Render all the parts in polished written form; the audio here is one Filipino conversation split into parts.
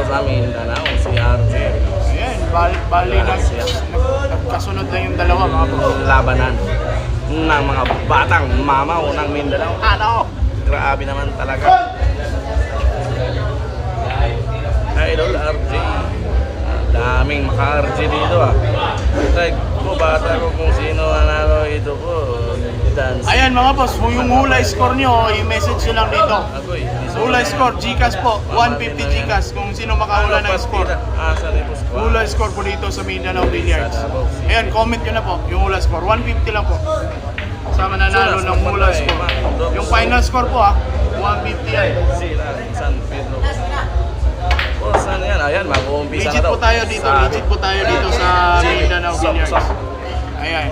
sa Mindanao, si RJ. Ayan, bali nagkasunod na yung dalawa mga boss. Labanan ng mga batang mamaw ng Mindanao. Ano? Grabe naman talaga. Idol RJ. Daming maka-RJ dito ah. Like ko, bata ko kung sino nanalo ito po. Dance. Ayan mga boss, yung hula score nyo, i-message nyo lang dito. Agoy. Hula score, Gcash po, 150 Gcash kung sino makahula ng score. Sa Ripos ko. Hula score po dito sa Mindanao Billiards. Ayan, comment nyo na po, yung hula score, 150 lang po. Sa mananalo ng hula score. Yung final score po 150 yan. Sila, San Pedro. O, saan yan? Ayan, mag-uumpisa na Legit daw. po tayo dito, legit po tayo dito sa Mindanao Billiards. Ayan.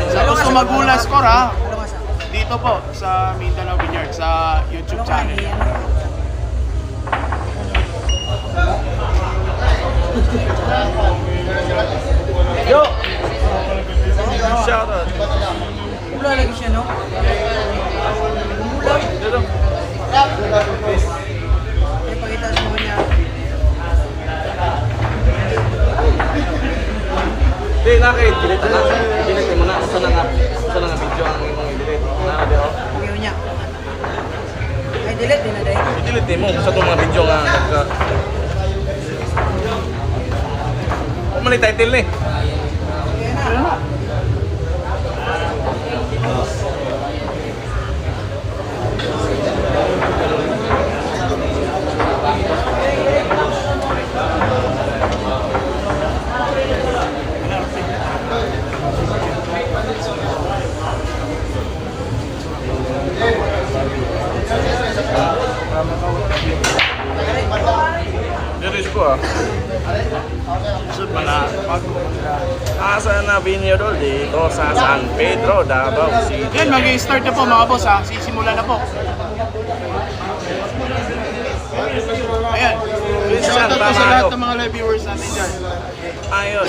Sa gusto mag-hula score dito po sa Mindanao Billiards sa YouTube channel. Yo! Shout out. Mula lagi siya, no? Mula. Dito. Ay, pakita sa mga niya. Di, delete na. Delete mo na. Usa na nga video ang imong i-delete. Na, di oh. Ayaw niya. Ay, delete din na dahil. I-delete mo sa itong mga video nga nagka... Kung mali title ni. Ayan na. Diris ko Sud mana Asa na Viñador dito sa San Pedro, Davao City. Yan, mag-i-start na po mga boss Sisimula na po. Ayan. Shout out po sa lahat ng mga live viewers natin dyan. Ayun.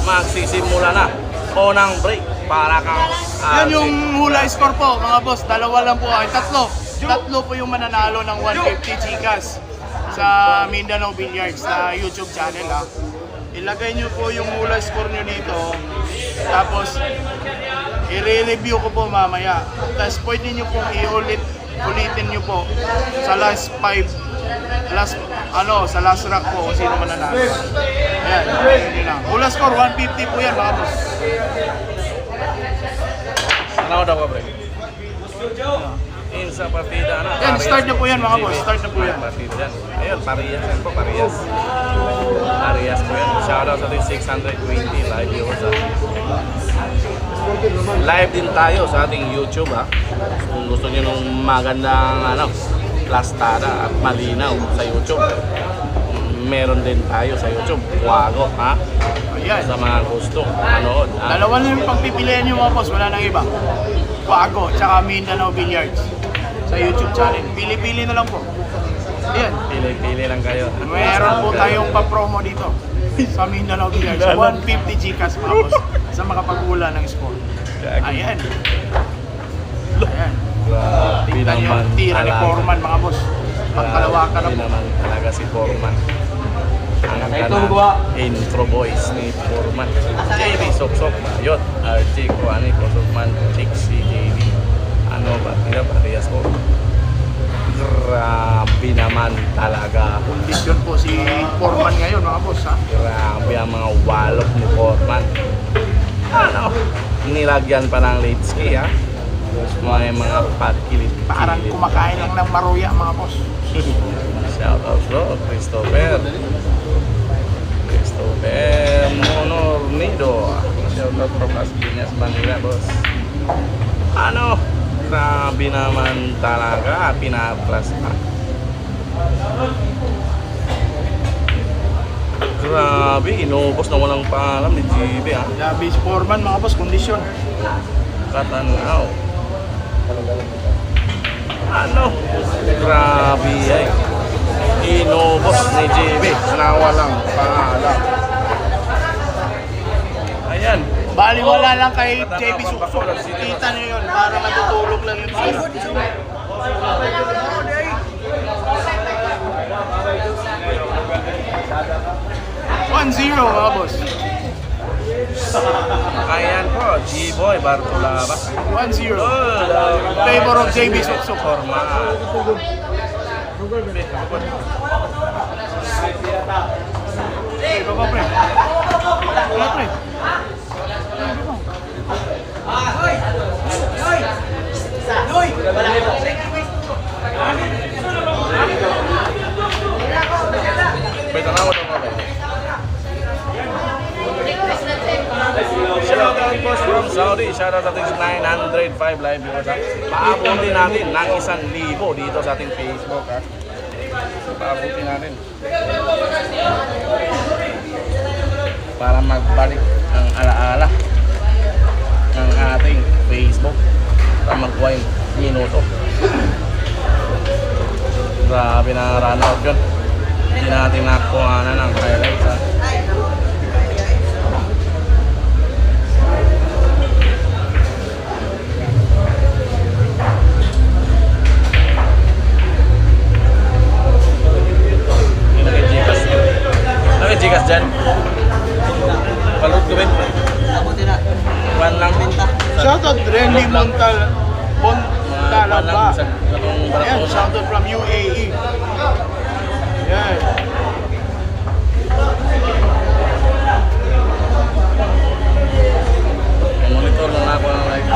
Magsisimula na. Unang break para kang... Yan yung hula score po mga boss. Dalawa lang po ay tatlo. Tatlo po yung mananalo ng 150 Gcash sa Mindanao Billiards sa YouTube channel Ilagay nyo po yung hula score nyo dito. Tapos i-review ko po mamaya. Tapos pwede nyo pong ulitin nyo po sa last 5 sa last rack po kung sino mananalo. Ayan, yun lang. Hula score 150 po yan mga boss. Ano daw ka, break? In sa partida na. Yan, start na po yan mga boss. Start na po yan. Partida yan. Ayun, Parias yan po, Parias. Parias po yan. Shoutout sa 620 live viewers Live din tayo sa ating YouTube Kung gusto niyo nung magandang plastada at malinaw sa YouTube. Meron din tayo sa YouTube. Wago, Ayan. Sa mga gusto manood. Dalawa na yung pagpipilian nyo mga boss. Wala nang iba. Wago, tsaka Mindanao Billiards sa YouTube channel. Pili-pili na lang po. Ayan. Pili-pili lang kayo. Meron po tayong pa-promo dito sa Mindanao Billiards. 150 Gcash mga boss sa makapaghula ng score. Ayan. Ayan. Tingnan nyo yung tira ni Foreman mga boss. Pagkalawakan na po. naman talaga si Foreman. Ang intro voice ni Foreman. JB Sok-Sok Mayot. RJ Kuani Kosokman Chiksi JB. Ano ba? Parehas ko. Grabe naman talaga. Kondisyon po si Foreman ngayon mga boss Grabe ang mga walop ni Foreman. Nilagyan pa ng late ski May mga patkilit. Parang kumakain lang ng maruya mga boss. Shout out bro, Christopher Monornido. Shout out from Las Piñas, Manila, boss. Grabe naman talaga, pinaplas pa. Grabe, inubos na walang paalam ni GB Grabe si Foreman mga boss, kondisyon. Katanaw. Grabe inubos ni GB na walang paalam. Ayan. Baliwala lang kay JB Suksok. Kita niyo yun para matutulog lang yun sila. 1-0 mga boss. Ayan po, G-Boy Bartolaba. 1-0. Favor of JB Suksok. Formal. Hey, baba pre. Wala pre. Wait, ano mo ito ba? Shoutout po from Saudi. Shoutout ating 905 live viewers. Paabuti natin ng 1,000 dito sa ating Facebook. Ha? Paabuti natin. Para magbalik ang alaala ng ating Facebook. Para magkuha yung minuto. Grabe na run out yun. Hindi natin nakuha na ng highlights. Ha? Jikas dyan. Palot ko, Ben. One lang. Shoutout Renly Montalaba. Sa itong Ayan, Barcelona. shoutout from UAE. Yan. Monitor lang ako ng live.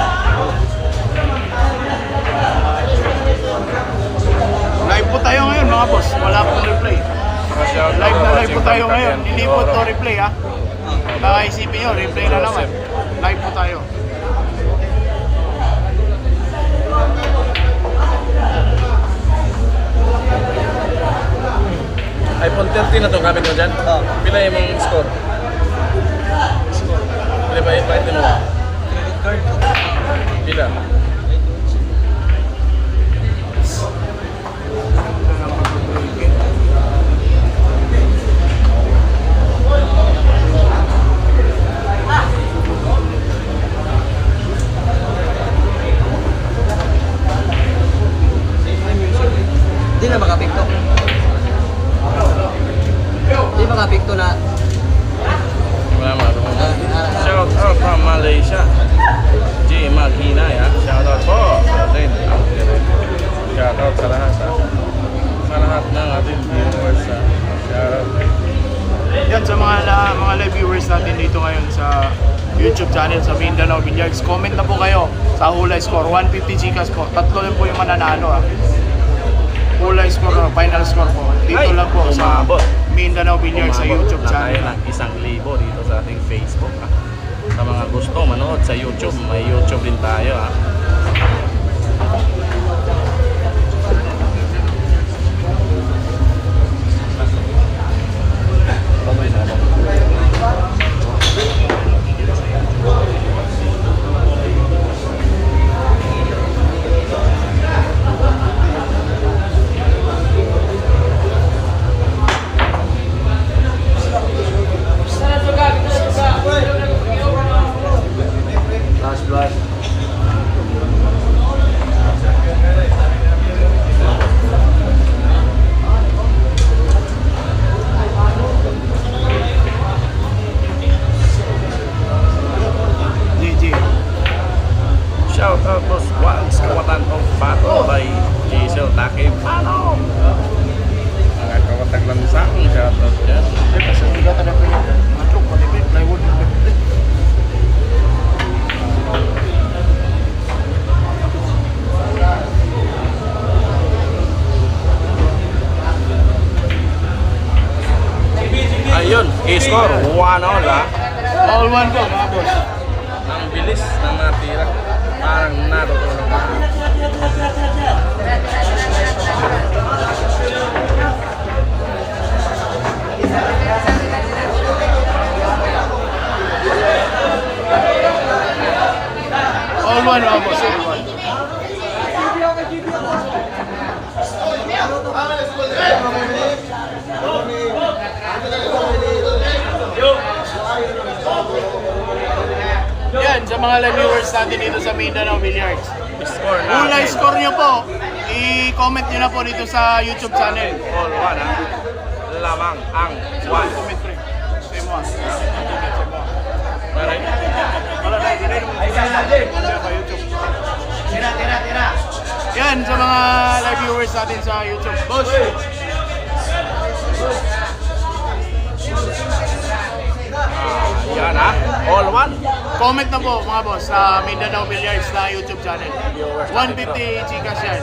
Live po tayo ngayon mga boss. Wala pong replay. Live na live po tayo ngayon. Hindi po to replay ha. Baka isipin nyo, replay na naman. Live po tayo. iPhone 13 na itong gamit mo dyan? Pila yung mong score? Pila ba yung mo? Pila? Di na makapikto. Di makapikto na. Wala mga shout out from Malaysia. G. Maghinay ha. Shout out po. Shout out sa lahat ha. Sa lahat ng ating viewers ha. Shout out. Yan sa mga live viewers natin dito ngayon sa YouTube channel sa Mindanao Billiards. Comment na po kayo sa hula score. 150 Gcash po. Tatlo lang po yung mananalo ha. Hula score, final score po. Dito lang po sa umabot. Mindanao Billiards sa YouTube na channel. tayo ng 1,000 dito sa ating Facebook ha. Sa mga gusto manood sa YouTube, may YouTube din tayo ha. Last blood. GG. Shout out po once kawatan of Pato by Giselle Takipano. Mga kawatag lang sa akin, shout out dyan. Kasi hindi ka talaga pinag- Matlok, matipid, plywood. Ayun, i-score 1-0 ha. All one po mga boss. Ang bilis ng natira. Parang natutulog na. All one mga boss. All one. Yan, sa mga live viewers natin dito sa Mindanao Billiards. Score Kung natin. score nyo po, i-comment nyo na po dito sa YouTube channel. All 1 ha. Lamang ang 1. Comment rin. yan sa mga live viewers natin sa YouTube. Boss! Yan ha, all one. Comment na po mga boss sa Mindanao Billiards na YouTube channel. Viewers 150 Gcash yan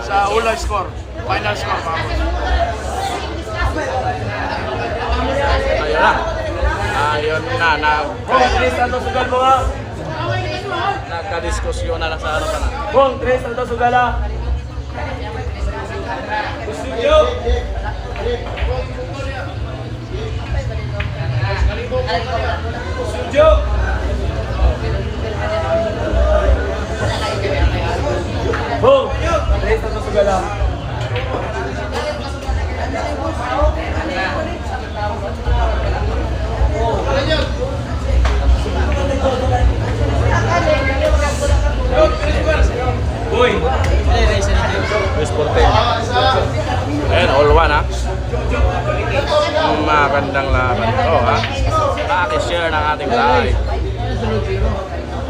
sa hula score. Final score mga boss. Ayun na. Ayun na. Tres na to sugal mo nga. Nagka-diskusyon na lang sa harapan na. Bong, tres na to sugal ha. Studio. Studio. Bong, tres na to sugal ha. Boy. Luis Porte. Ayan, all one ha. Magandang laban to ha. Paki-share ng ating live.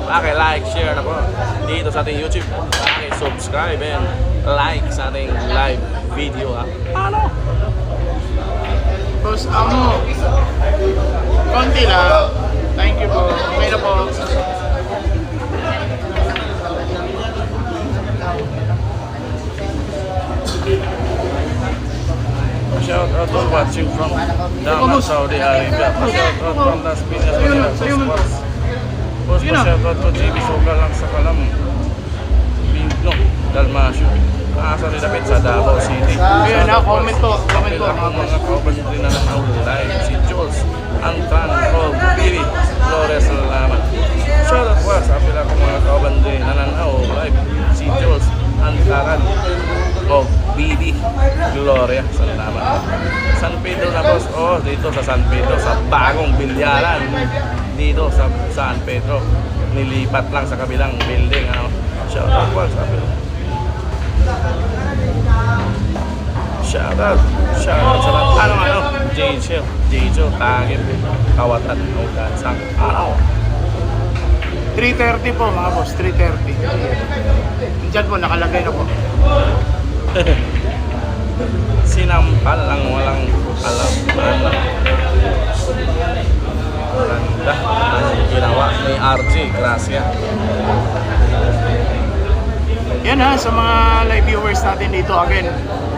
Paki-like, share na po dito sa ating YouTube. Paki-subscribe and like sa ating live video ha. Ano? Boss, konti lang. Thank you po. Okay na po. Shout out to watching from Daman, Saudi Arabia. Shout out from Las Piñas, Manila. Boss, shout out to JB Sugal lang sa Kalam. Bigno, Dalmasyo. Asa rin dapat sa Davao City. Ayan na, comment po. Comment po. Ang mga kauban rin na ng live. Si Jules, Antan, Paul, Piri, Flores, salamat. Shout out po sa pila kong mga kauban rin na ng live. Si Jules, Antaran, o Bibi, Gloria, salamat. San Pedro na boss, dito sa San Pedro, sa bagong bilyaran. Dito sa San Pedro, nilipat lang sa kabilang building. Shout out po sa pila. Shout out sa lahat. J-Show, Tagin, Kawatan, Ugansang, 3:30 po mga boss, 3:30. Diyan po, nakalagay na po. Sinampal lang walang alam. Ganda ang ginawa ni RJ Gracia. Yan ha, sa mga live viewers natin dito again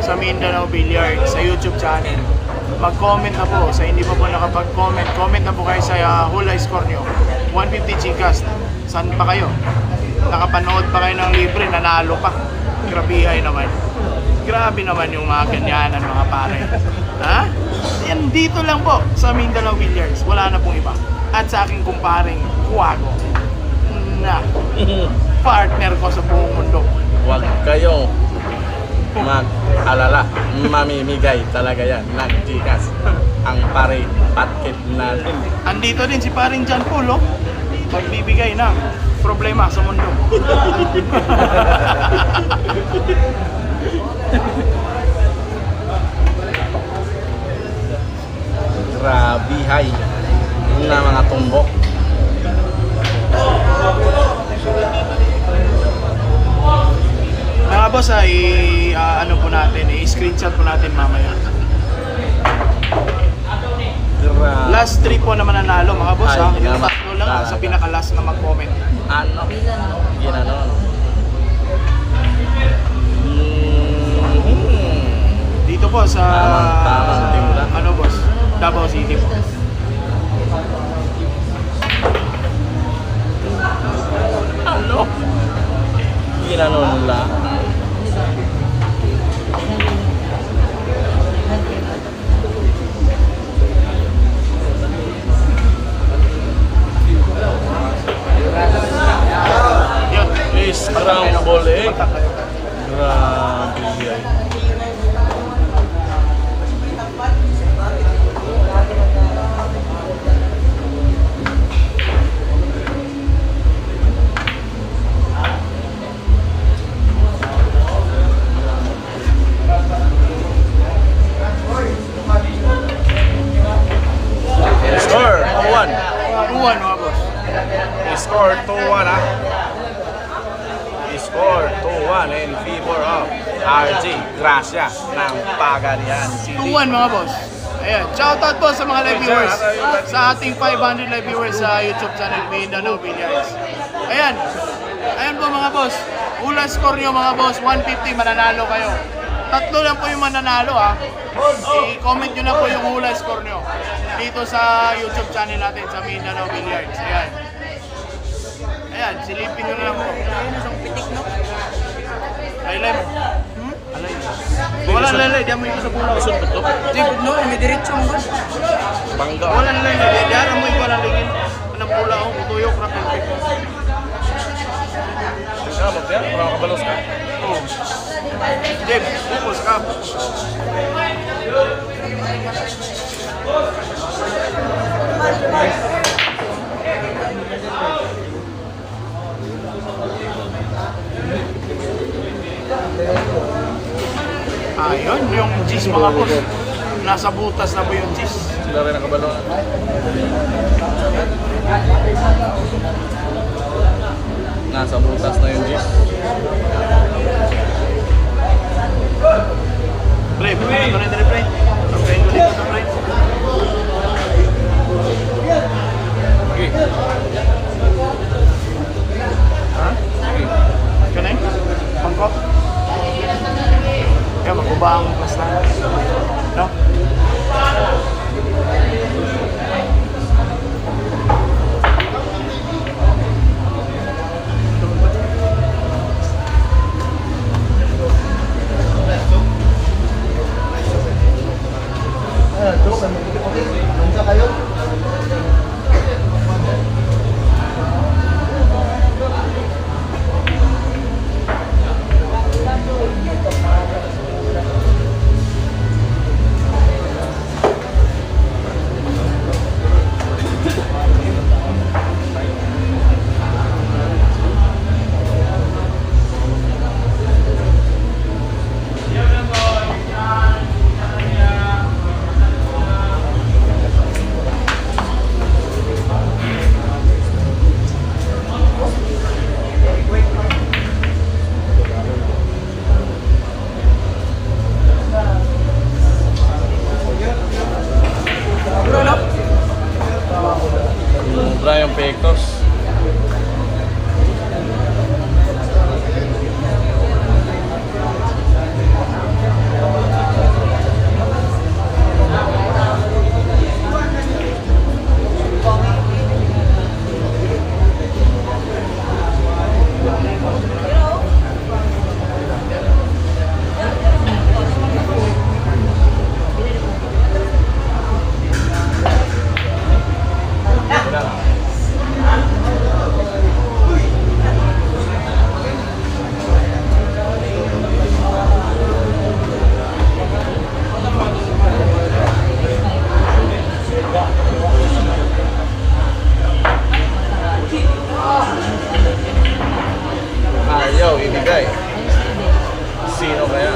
sa Mindanao Billiard sa YouTube channel. Mag-comment na po. Sa hindi pa po nakapag-comment, comment na po kayo sa hula score nyo. 150 Gcash. Saan pa kayo? Nakapanood pa kayo ng libre, nanalo pa. Grabihay naman. Grabe naman yung mga ganyanan mga pare. Ha? Yan dito lang po sa Mindanao Billiards. Wala na pong iba. At sa aking kumparing Kuwago na partner ko sa buong mundo. Huwag kayo mag-alala. Mamimigay talaga yan ng Gcash. Ang pare patkit natin. Andito din si paring John Paul, oh. Magbibigay ng problema sa mundo. Grabihay na mga tumbok. Mga boss, ano po natin, i-screenshot po natin mamaya. Last 3 po naman nanalo mga boss, ha? Yung tatlo lang sa pinaka-last na mag-comment. Ano? Ginanon. Dito po sa Tamang timpla. ano boss, Davao City po. Ano? Ginanon lang. Yun. Scramble egg. Grabe yan. siya ng Pagadian City. 2-1 mga boss. Ayan, shoutout po sa mga live viewers, sa ating 500 live viewers sa YouTube channel Mindanao Billiards. Ayan, ayan po mga boss. Hula score nyo mga boss, 150, mananalo kayo. 3 lang po yung mananalo ha. I-comment nyo na po yung hula score nyo dito sa YouTube channel natin sa Mindanao Billiards. Ayan. Ayan, silipin nyo na lang po. Ayun, isang pitik, no? Laylay mo. Alay. Wala laylay, diyan mo yung sa pula. Kusot ito. Di, no, may diretso mo ba? Bangga. Wala laylay, diyan mo yung walang ligin. Anong pula ako, utuyok na perfect. Sabot yan, parang kabalos ka. Oh. Jeb, focus ka. Ayun, yung cheese mga boss. Nasa butas na po yung cheese. Sila rin nakabalo. Nasa butas na yung G's. Pre, pre. Okay, ulit ito, pre. Okay. Ha? Kanay? Pangkop? Kaya makuba ang class na. No? Mura yung pektos. Ayaw ibigay. Sino kaya?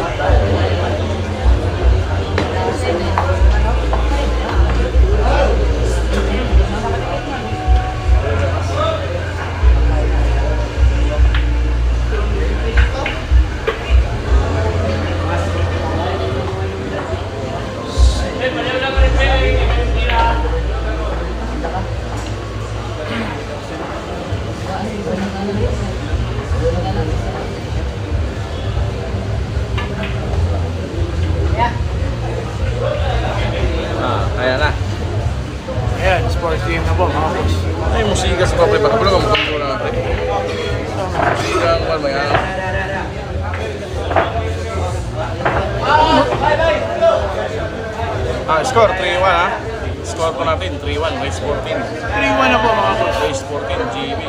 Kaya na. Ayan, sports game na po mga boss. Ay, musika sa kapre. Baka pala kamukulit ko lang natin. Musika ang kalmayan. Score 3-1 ha. Score po natin 3-1, race 14. 3-1 na po mga boss. Race 14, GB.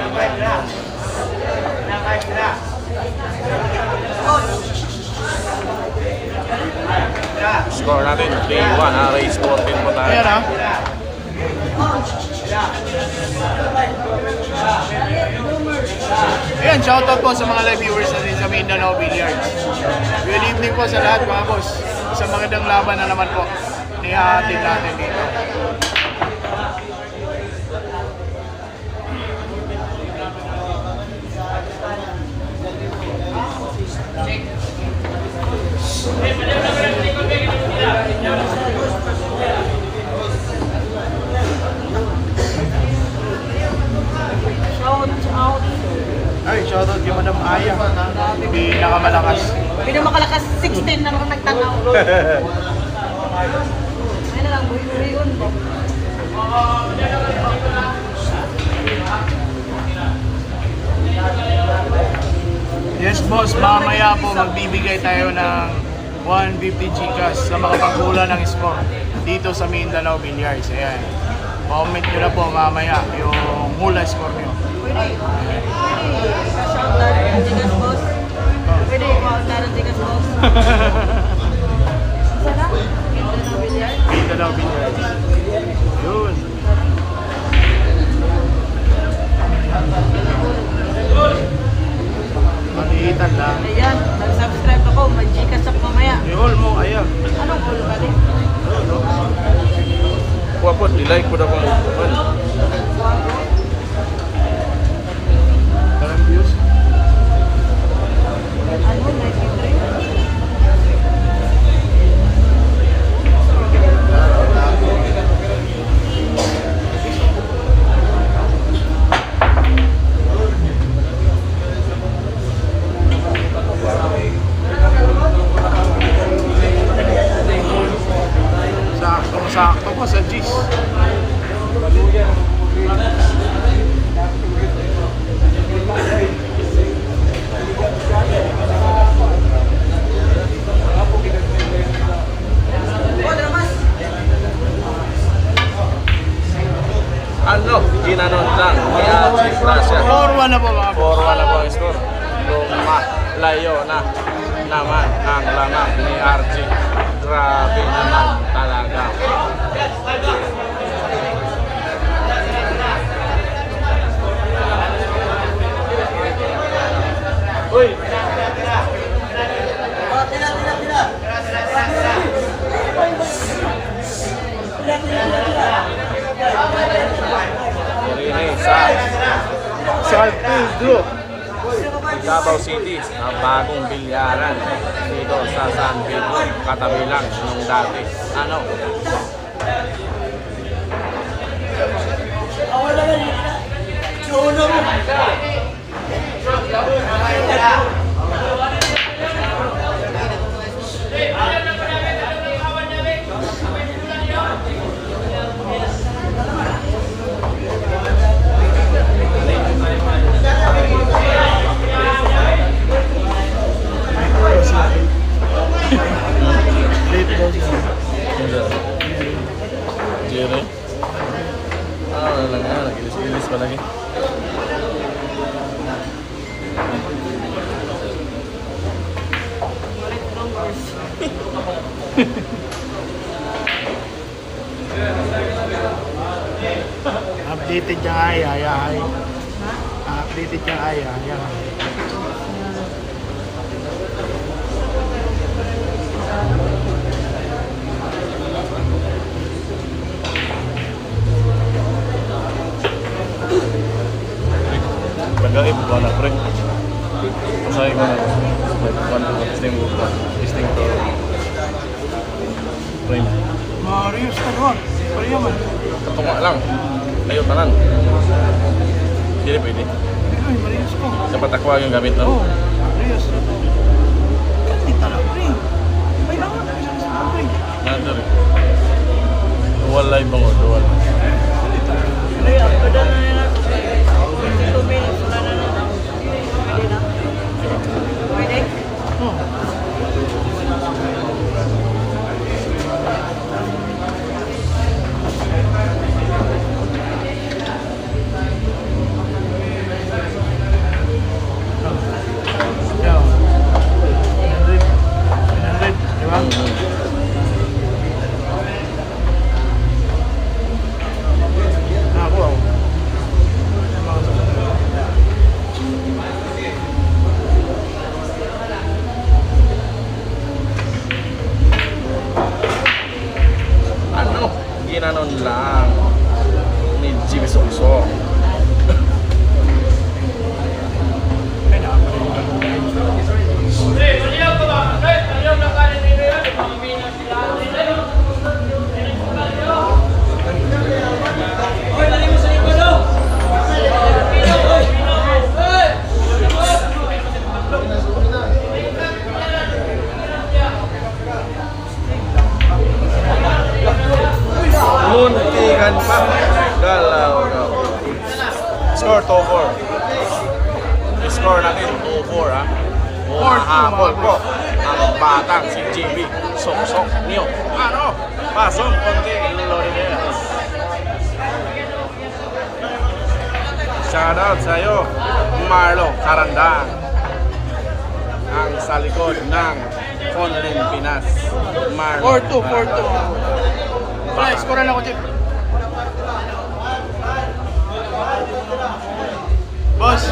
Score natin 3-1 ha, race 14 po tayo. Ayan ha. Ayan, shoutout po sa mga live viewers natin sa Mindanao Billiards. Good evening po sa lahat mga boss. Isang magandang laban na naman po. Nihahatid natin dito. Shout out. Ay, shoutout kay Madam Aya. Pinakamalakas. Pinamakalakas 16 na naman nagtanaw. Ay na lang, buhay-buhayon po. Yes boss, mamaya po magbibigay tayo ng 150 Gcash sa makapagkula ng score dito sa Mindanao Billiards. Ayan. Comment nyo na po mamaya yung hula score nyo. Pwede. Shout out ng Tigas Boss. Pwede, shout out ng Tigas Boss. Sana? Mindanao Billiard. Mindanao Billiards. Yun. Maliitan lang. Ayan, nag-subscribe ako. May Gcash up mamaya. Yun mo, ayan. Anong ulo ka din? Kuha po, nilike ko na kung ano. Parang views. Ano, 93? Sakto po sa G's. Ano? Ginanon lang. Kaya Gracia. 4-1 na po mga boss. 4-1 na po ang score. Lumalayo na naman ang langang ni RG. Grabe naman talaga. Uy! Irini sa Saltillo, Davao City, ang bagong bilyaran dito sa San Pedro, katabi lang nung dati. Ano? Late boss. Jere. Wala lang nga, nagilis-gilis pa lagi. Updated yung ay. Updated yung ay. Tagaib ba na, pre? Pasahin ko na. Testing ko. Testing ko. Frame. Marius ka doon. Pariya man. Katunga lang. Ayaw tanan. Hindi pwede. Ay, Marius ko. Dapat aqua yung gamit Oo, no? Marius. Hindi talaga, pre. May naman na isang sa pre. Nandun rin. Dual live mo, dual. Ay, ako na nila. 22 minutes. Wala na na. Pwede na. Pwede? Oo. Yan. 100, di ba? Ako. Ano? Ginanon lang ni Jimmy Sokso. Ay, nakapalimutan. Balikan pa. Galaw. Score 2-4. Score natin 2-4 ha. Umahabol po ang batang si JB. Sok-sok niyo. Ano? Pasong konti Lorinelas. Shoutout sa'yo, Marlo Carandang. Ang sa likod ng Conlin Pinas. Marlo 4-2. Pre, score na ako, Chip. Boss.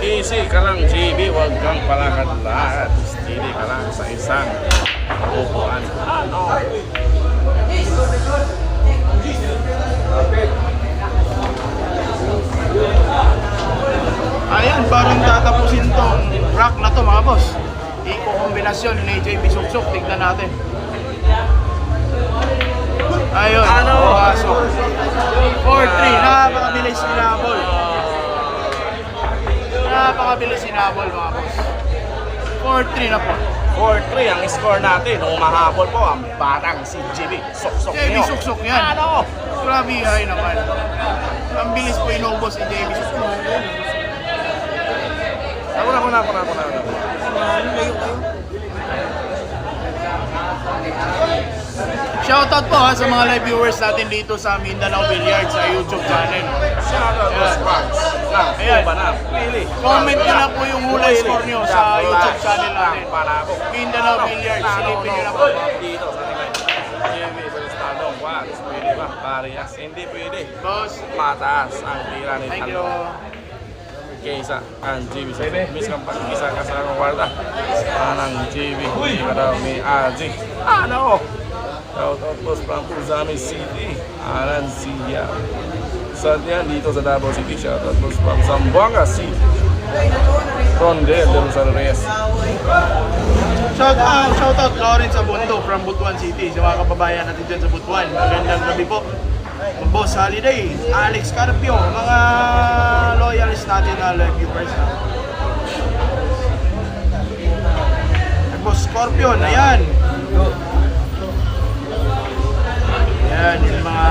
Easy ka lang, JB. Huwag kang palakad-lakad. Steady ka lang sa isang upuan. Ayan, parang tatapusin tong rack na to mga boss. Iko-kombinasyon ni JB Suksok. Tignan natin. Ayun, pasok. 4-3, napakabilis sinabol. Napakabilis sinabol mga boss. 4-3 na po. 4-3 ang score natin. Umahabol po ang batang si JB. Sok-sok JB niyo. Suksok yan. Ano? Grabe ay naman. Ang bilis po inubos ni JB Suksok. Ako na. Shoutout po ha sa mga live viewers natin dito sa Mindanao Billiards sa YouTube channel. Shoutout Ayan. Boss Franks. Ayan. Pili. Comment nyo na po yung hula score nyo sa YouTube channel natin. Panabo. Mindanao Billiards, silipin nyo na po. Dito sa tingin. JB sa Stadong. Wax. Pwede ba? Parias. Hindi pwede. Boss, Mataas ang tira ni thank you. Kaysa ang JB sa Miss Kampang. Isa ka sa kwarta. Anang JB. Hindi ka daw ni Aji. Ano? Shoutout Boss from Uzami City. Alan Siya. Sadian dito sa Davao City. Shoutout Boss from Zamboanga City. Rondel de Rosario Reyes. Shoutout Lawrence Abundo from Butuan City. Sa mga kababayan natin dyan sa Butuan. Magandang gabi po. Boss Holiday, Alex Carpio, mga loyalists natin na live viewers. Boss Scorpion, ayan. Ayan, yung mga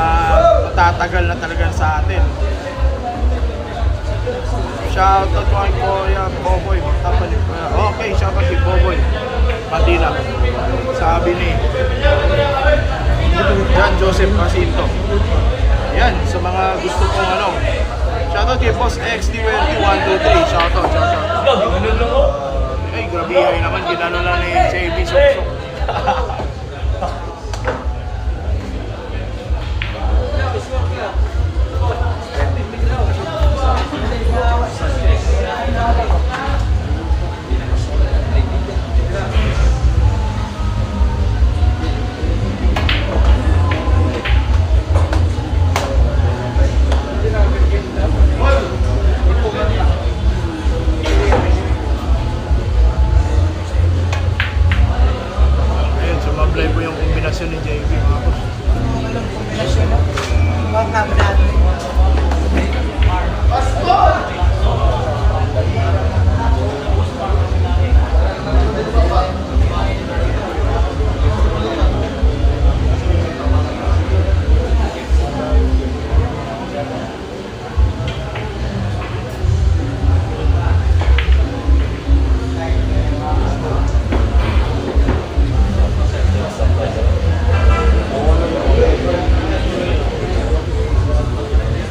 matatagal na talaga sa atin. Shoutout kay Kuya Boboy. Okay, shoutout kay Boboy. Matila. Sabi ni John Joseph Jacinto. Yan, sa mga gusto kong ano. Shoutout kay Boss XD123. Shoutout. Ay, grabe ay naman. Ginano lang ni JB Suksok. Ayun, sumablay po yung kombinasyon ni JB mga boss.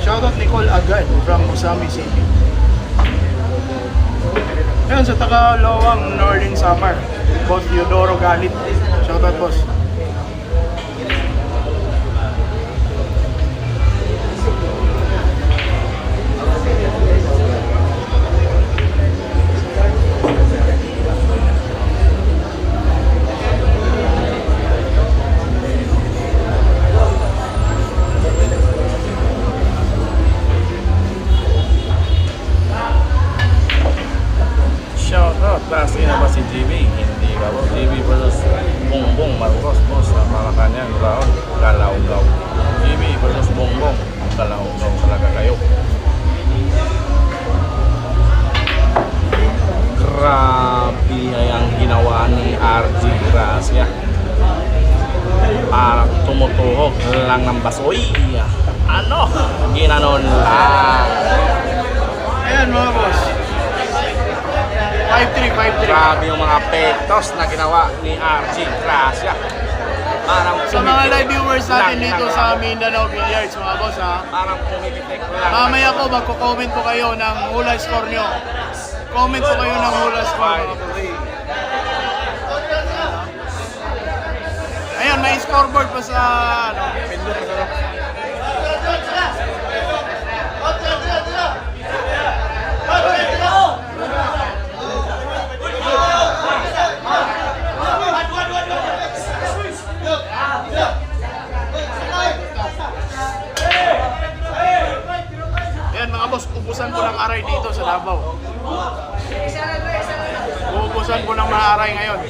Shoutout Nicole Agad from Usami City. Ayun, sa Tagalawang Northern Samar, Boss Teodoro Galit. Shoutout boss. Shoutout. Klase na ba si JB? Hindi ka po. JB versus Bongbong Marcos. Boss, Malacanang, Raon, Galaw-gaw. JB versus Bongbong. magkalaw-law talaga kayo. Grabe ang ginawa ni RG Gracia. Parang tumutuhog lang ng basoy. Ano? Ginanon lang. Ayan mga boss. 5-3. Grabe yung mga petos na ginawa ni RG Gracia. Parang Sa mga live viewers natin lang dito ng- sa Mindanao Billiards mga boss ha. Parang pumipitik lang. Mamaya po magko-comment po kayo ng hula score nyo. Comment po kayo ng hula score mga boss. Ayan, may scoreboard pa sa ano, pindot na lang. Ayan mga boss, ubusan ko ng aray dito sa Davao. Uubusan ko ng mga aray ngayon.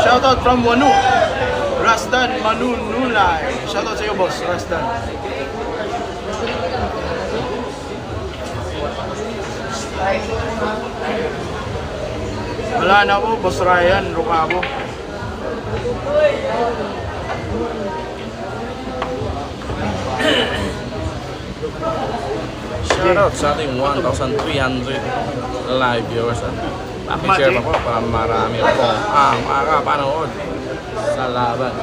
Shoutout from Wanu, Rasdan Manunulay. Shoutout sa iyo boss, Rasdan. Wala na po, Boss Ryan, Rukabo. Shoutout sa ating 1,300 live viewers. Paki-share pa po para marami po ang makakapanood sa laban.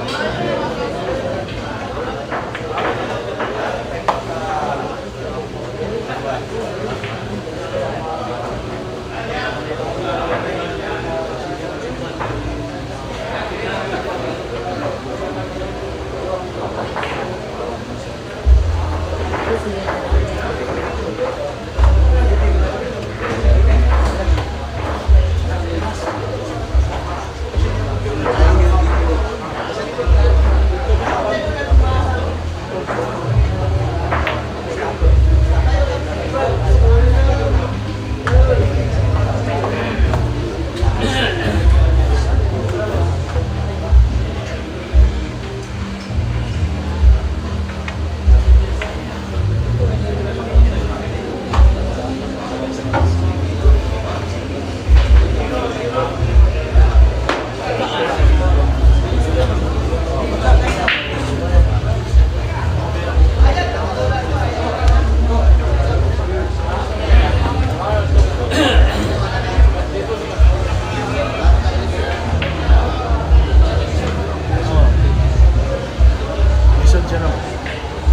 Isod siya no.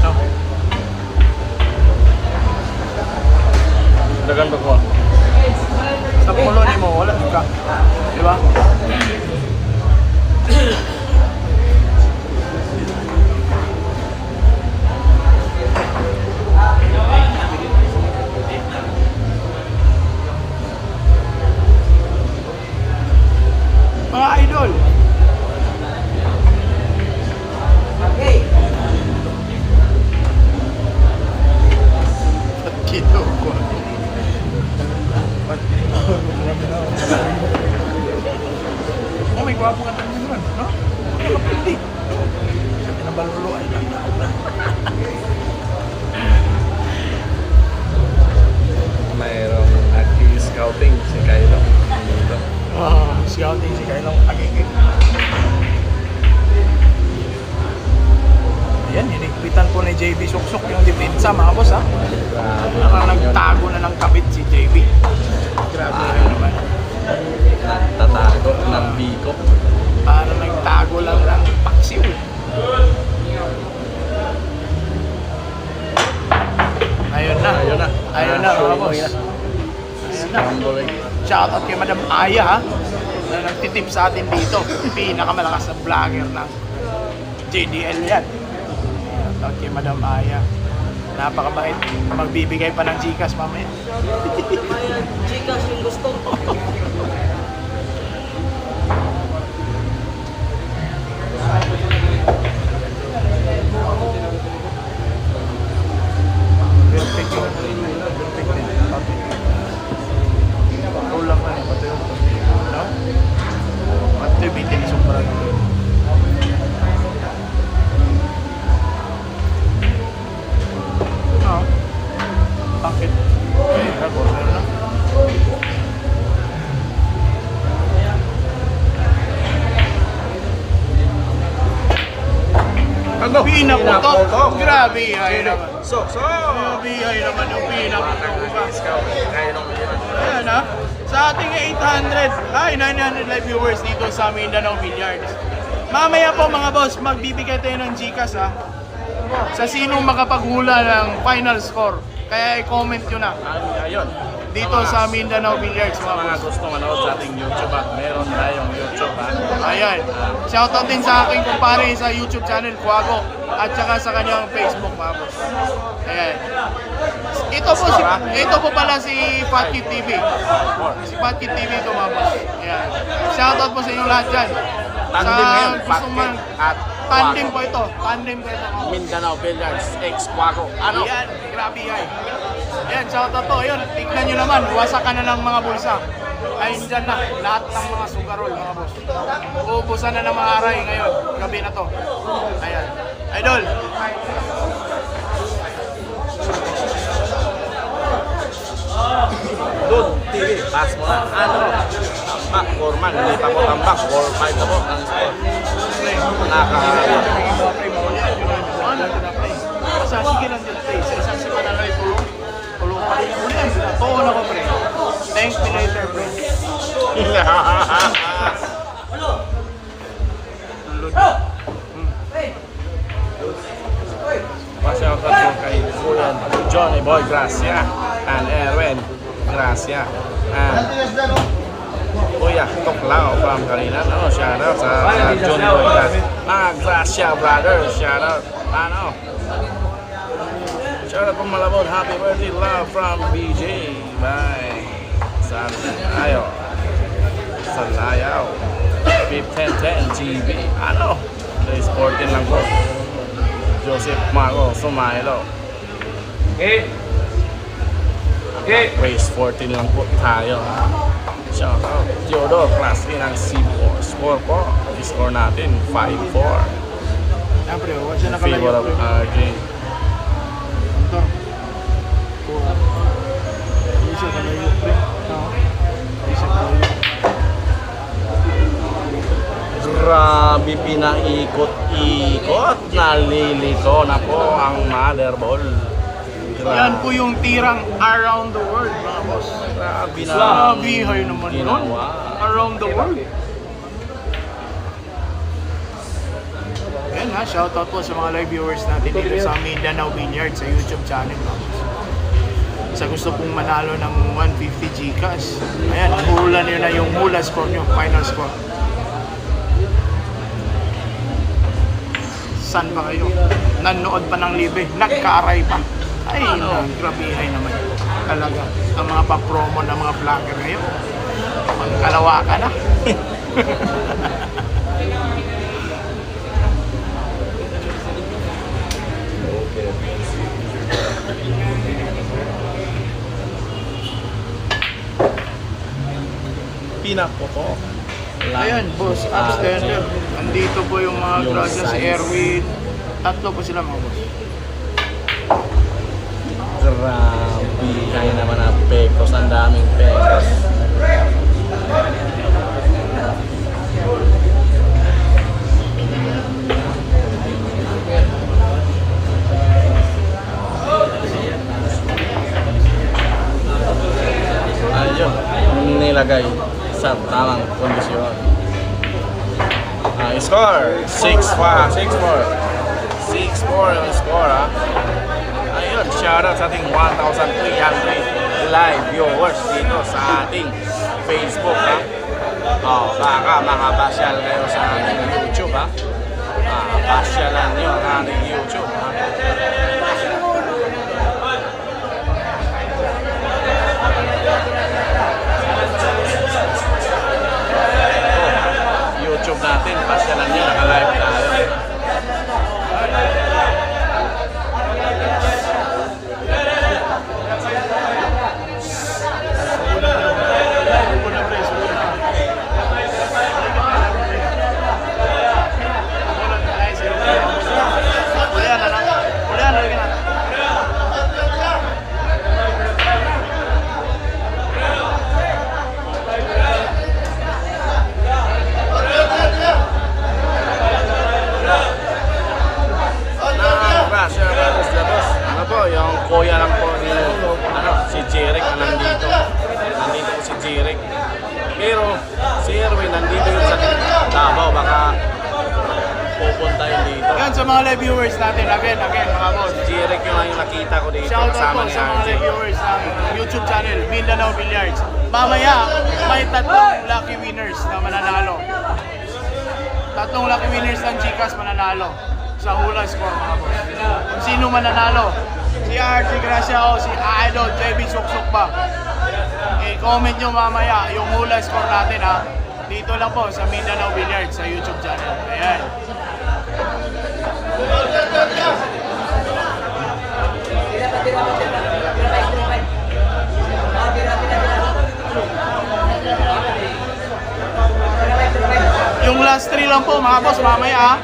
No. Dagan ba ko? Sa pulo ni mo, wala ka. Di ba? Mga idol. Kito ko. Oh, may gwapo ka tayo naman, no? Nakapili. Nabaluluan lang. Mayroong nag-scouting si Kylo. Dito. Scouting si Kailong Agigig. Ayan, hinigpitan po ni JB Suksok yung depensa mga boss ha. Grabe. Nagtago na ng kabit si JB. Grabe naman. Tatago ng biko. Parang nagtago lang ng paksiw. Ayun na. Ayun na. Ayun na mga boss. Ayun na. Scrambling. Shoutout kay Madam Aya ha, na nagtitip sa atin dito. Pinakamalakas na vlogger ng JDL yan. Shoutout kay Madam Aya. Napakabait. Magbibigay pa ng Gcash mamaya. Ayan, Gcash yung gusto. Ano? Pinaputok. Grabe, ay naman. So. Grabe, ay naman yung pinaputok. Kaya nung yun. Ayan ha. Sa ating 800, 900 live viewers dito sa Mindanao Billiards. Mamaya po mga boss, magbibigay tayo ng Gcash ha. Sa sinong makapaghula ng final score. Kaya i-comment nyo na Ayun. dito sa Mindanao Billiards mga Mga boss. gusto manood sa ating YouTube ha. Meron tayong YouTube ha. Ayan. Shoutout din sa aking kumpare sa YouTube channel, Kuago. At saka sa kanyang Facebook mga boss. Ayan. Ito po pala si Fatkid TV. Si Fatkid TV ito mga boss. Ayan. Shoutout po sa inyo lahat dyan. Tandem ngayon, gusto man, Fatkid at tandem po ito. Tandem po ito mga boss. Mindanao Billiards X Quago. Ano? Ayan, grabe yan. Ayan, shoutout to. Ayun, tignan nyo naman, wasakan na ng mga bulsa. Ayun dyan na, lahat ng mga sugarol, mga boss. Uubusan na ng mga aray ngayon, gabi na to. Ayan. Idol! Doon, TV. Pass mo na. Ano? Tambak, Foreman. Hindi pa po tambak. 4-5 na po ang score. Nakakaya. Basta sige lang dyan, pre. Sa isang simana lang tulong. Tulong pa rin. Uli yan sila. Too na ko, pre. Thanks me later, pre. Pasyaw ka po kay Kuya Johnny Boy Gracia and Erwin Gracia and Kuya Toklao from Kalinan. Ano, shoutout sa Johnny Boy Gracia. Mga Gracia brothers, shoutout. Ano? Shoutout from Malabon. Happy birthday love from BJ. Bye. Salayaw. Salayaw. 1010 GB. Ano? Race 14 lang po. Joseph Mago Sumailo. Okay. Race 14 lang po tayo. Shout out. Theodore Class A ng C4. Score po. I-score natin 5-4. Yan, pre. Huwag siya Favor nakalayo, of pre. RJ. Ito. Hindi siya nakalayo, pre. Hindi siya nakalayo. Grabe, pinaikot-ikot. Nalilito na po ang mother ball. Yan po yung tirang around the world, mga boss. Grabe na. Grabe, hay naman nun. Ginawa. Around the world. Yan ha, shoutout po sa mga live viewers natin dito sa Mindanao Billiards sa YouTube channel, mga boss. Sa gusto pong manalo ng 150 Gcash, ayan, hula nyo na yung hula score nyo, final score. Saan ba kayo? Nanood pa ng libre, nagkaaray pa. Ay, grabihay naman. Talaga, ang mga pa-promo ng mga vlogger ngayon, magkalawa ka na. Pinaputok. Ayan, boss, upstander. Andito po yung mga Yung Gracia, si size. Erwin. Tatlo po sila, mga boss. Grabe. Kaya naman ang pekos. Ang daming pekos. Ayun. Nilagay sa tamang kondisyon. Score 6-4. 6-4 yung score ha. Ayun, shoutout sa ating 1,300 live viewers dito sa ating Facebook ha. Baka makapasyal kayo sa ating YouTube ha. Pasyalan nyo ang ating YouTube ha. YouTube natin, pasyalan nyo, naka-live tayo. Ayan, sa mga live viewers natin. Again, mga boss. Jirek yung nakita ko dito. Shoutout kasama po ni sa mga RJ. live viewers ng YouTube channel, Mindanao Billiards. Mamaya, may tatlong lucky winners na mananalo. Tatlong lucky winners ng Gcash mananalo sa hula score, mga boss. Kung sino mananalo, si RJ Gracia o si Idol JB Suksok ba? I-comment nyo mamaya yung hula score natin, ha. Dito lang po sa Mindanao Billiards sa YouTube channel. Ayan. Yung last 3 lang po mga boss, mamaya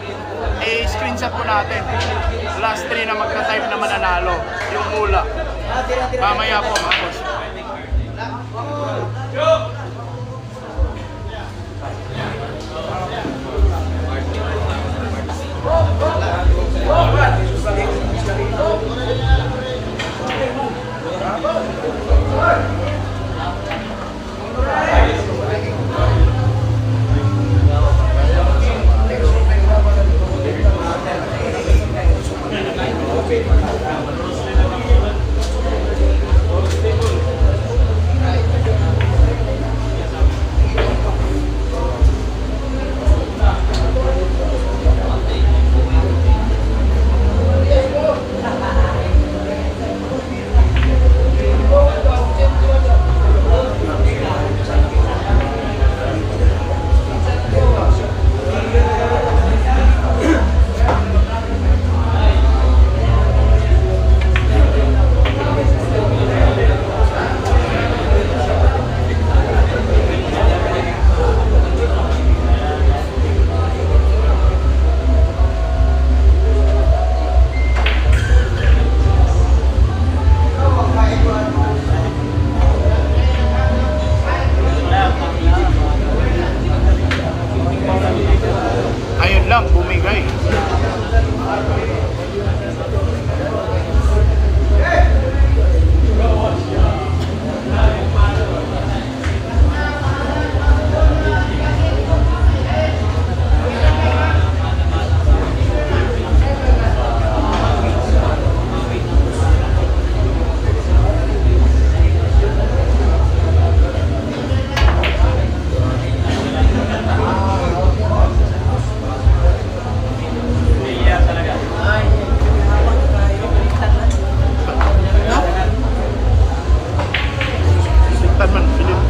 i-screenshot po natin. Last 3 na magka-type na mananalo, yung hula. Mamaya po mga boss. Ayun lang, bumigay. Siktan man, Philip.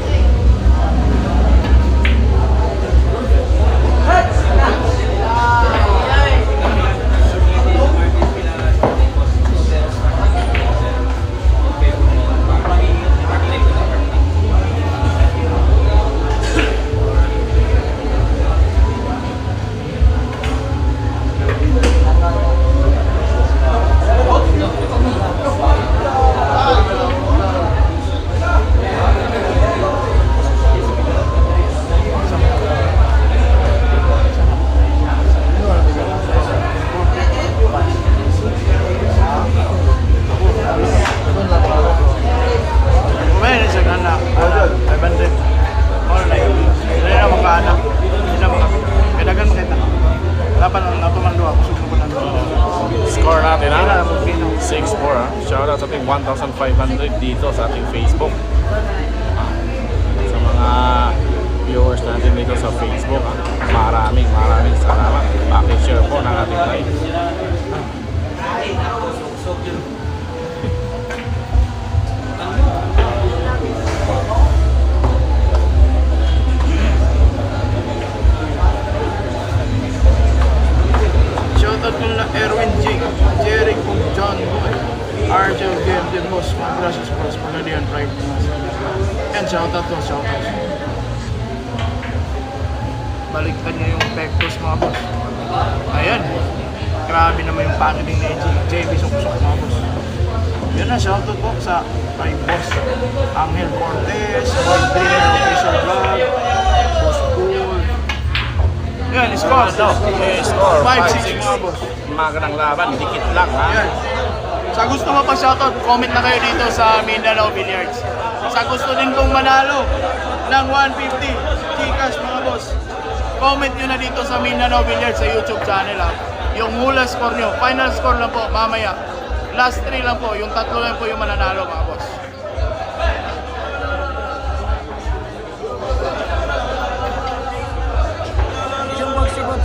Well, sa kana, 500. Online. Hindi na makaanak. Hindi na makaanak. Kailangan kita. Dapat ang natumando ako. Susunod ko na. Score natin ha. 6-4 ha. Shoutout sa ating 1,500 dito sa ating Facebook. Sa mga viewers natin dito sa Facebook ha. Maraming salamat. Paki-share po ng ating live. Shoutout ko na Erwin J, Jeric, John Boy, RJ Game, The Boss, Gracias Boss, Pagadian Pride. Yan, shoutout ko, shoutout. Baliktad niya yung pectus mga boss. Ayan. Grabe naman yung packaging ni JB Suksok mga boss. Yun na, shoutout po sa kay Boss Angel Cortez, Boy Dreamer, Official Vlog, Boss Pool. Yan, score. Score 5-6 mga boss. Magandang laban, dikit lang ha. Yan. Sa gusto mo pa shoutout, comment na kayo dito sa Mindanao Billiards. Sa gusto din pong manalo ng 150 Gcash mga boss, comment nyo na dito sa Mindanao Billiards sa YouTube channel ha. yung hula score nyo. Final score lang po, mamaya. Last 3 lang po, yung 3 lang po yung mananalo mga boss. Isang box si box.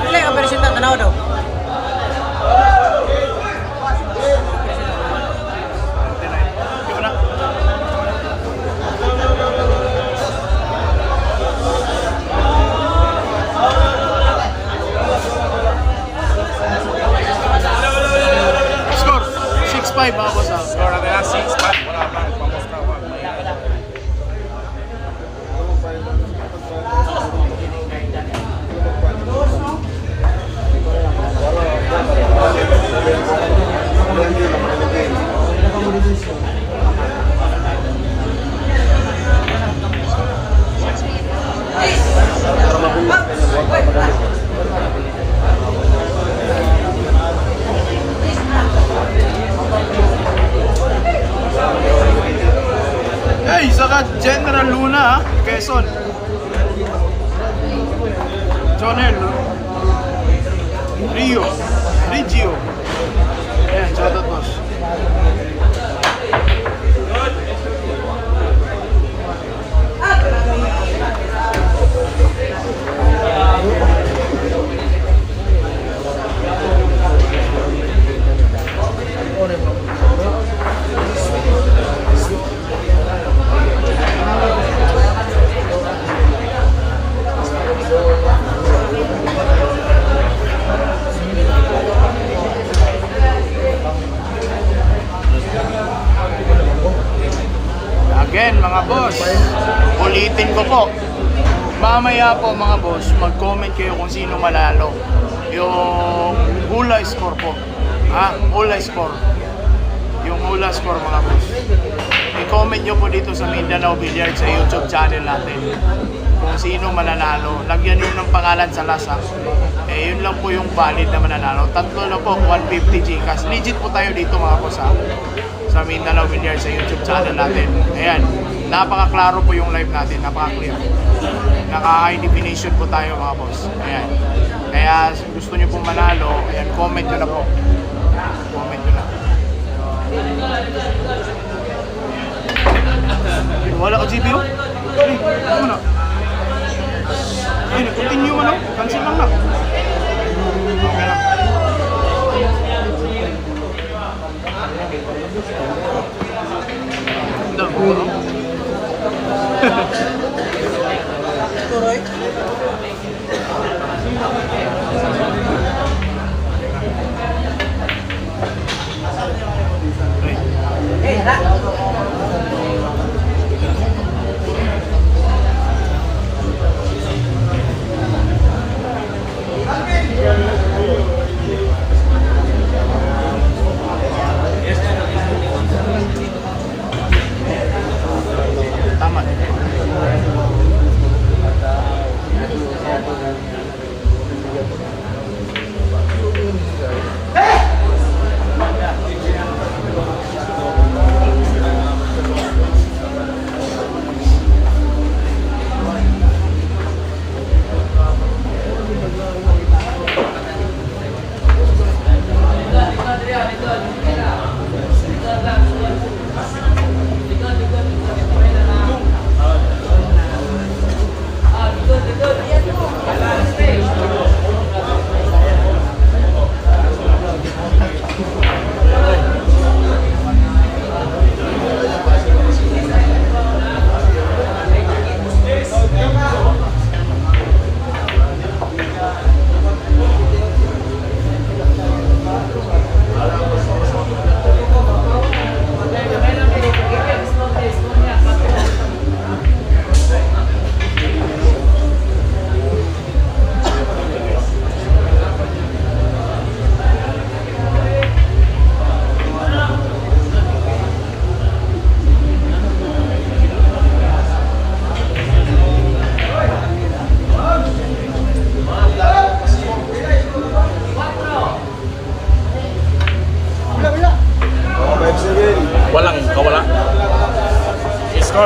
Pili ang version na tanaw daw. Yung na. Score, 6-5 mga boss ha. Score natin na 6-5. Wala pa. Pamusta ko. Hey, saka General Luna ha, Quezon. Jonel. Regio. Ayan, shoutout boss. Again mga boss, ulitin ko po. Mamaya po mga boss, mag-comment kayo kung sino manalo. Yung hula score po. Hula score. Yung hula score mga boss. I-comment nyo po dito sa Mindanao Billiard sa YouTube channel natin. Kung sino mananalo. Lagyan nyo ng pangalan sa lasa. Yun lang po yung valid na mananalo. 3 na po, 150 Gcash. Legit po tayo dito mga boss ha. Sa Mindanao Billiard sa YouTube channel natin. Ayan, napaka-klaro po yung live natin, napaka-clear. Naka-high definition po tayo mga boss. Ayan. Kaya gusto nyo pong manalo, ayan, comment nyo na po. Comment nyo na. Wala ka GPO? Ay, ano na? Ay, continue mo na. Cancel lang na. Okay lang. Turoy. Eh, ha?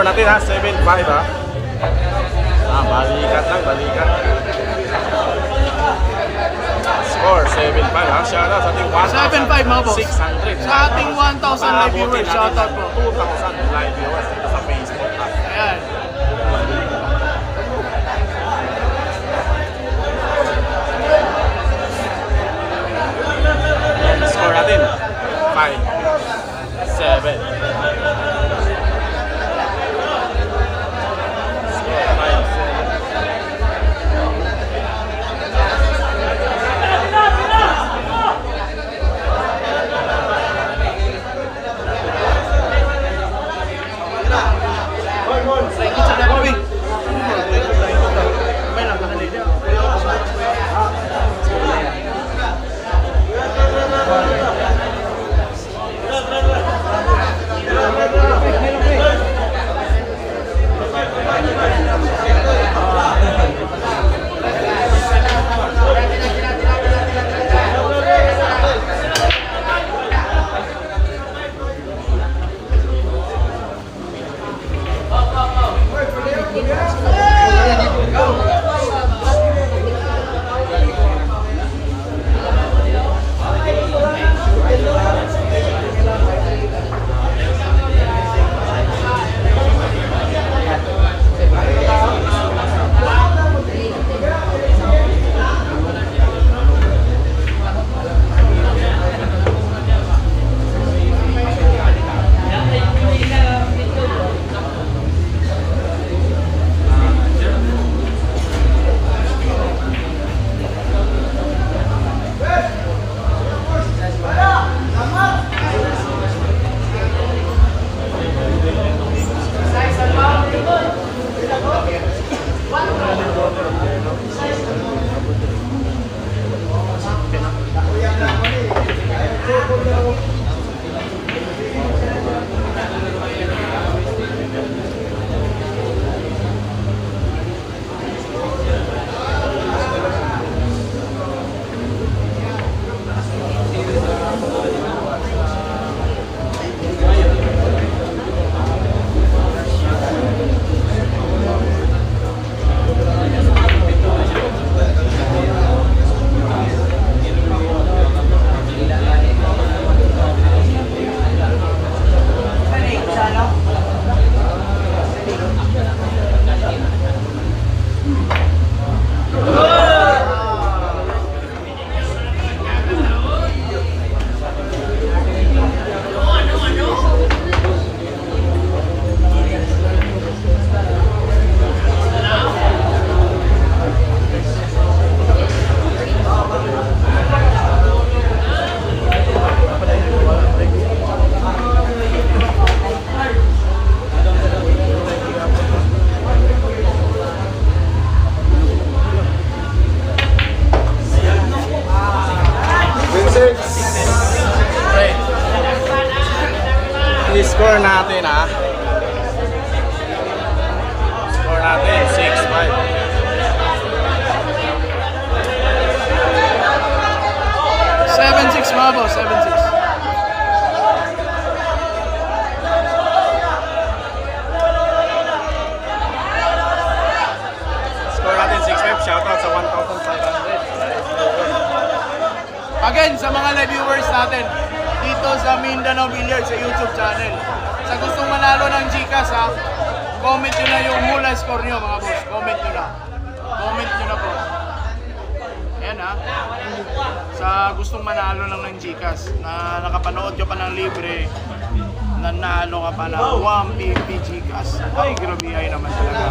score natin ha, 7-5 ha. Balikat lang, balikat. Score 7-5 ha. Shoutout sa ating 7-5 mga boss. 600. Sa ating 1,000 live viewers, shoutout po. 2,000 live viewers dito sa Facebook ha. Ayan. Score natin 5-7. I-score natin ha. Score natin 6-5. 7-6 mga boss, 7-6. Score natin 6-5. Shoutout sa 1,500. Again, sa mga live viewers natin, dito sa Mindanao Billiards sa YouTube channel. Sa gustong manalo ng Gcash ha, comment nyo na yung mula score nyo mga boss. Comment nyo na. Comment nyo na po. Ayan ha. Sa gustong manalo lang ng Gcash, na nakapanood nyo pa ng libre, nanalo ka pa ng 150 Gcash. Ay, grabe ay naman talaga.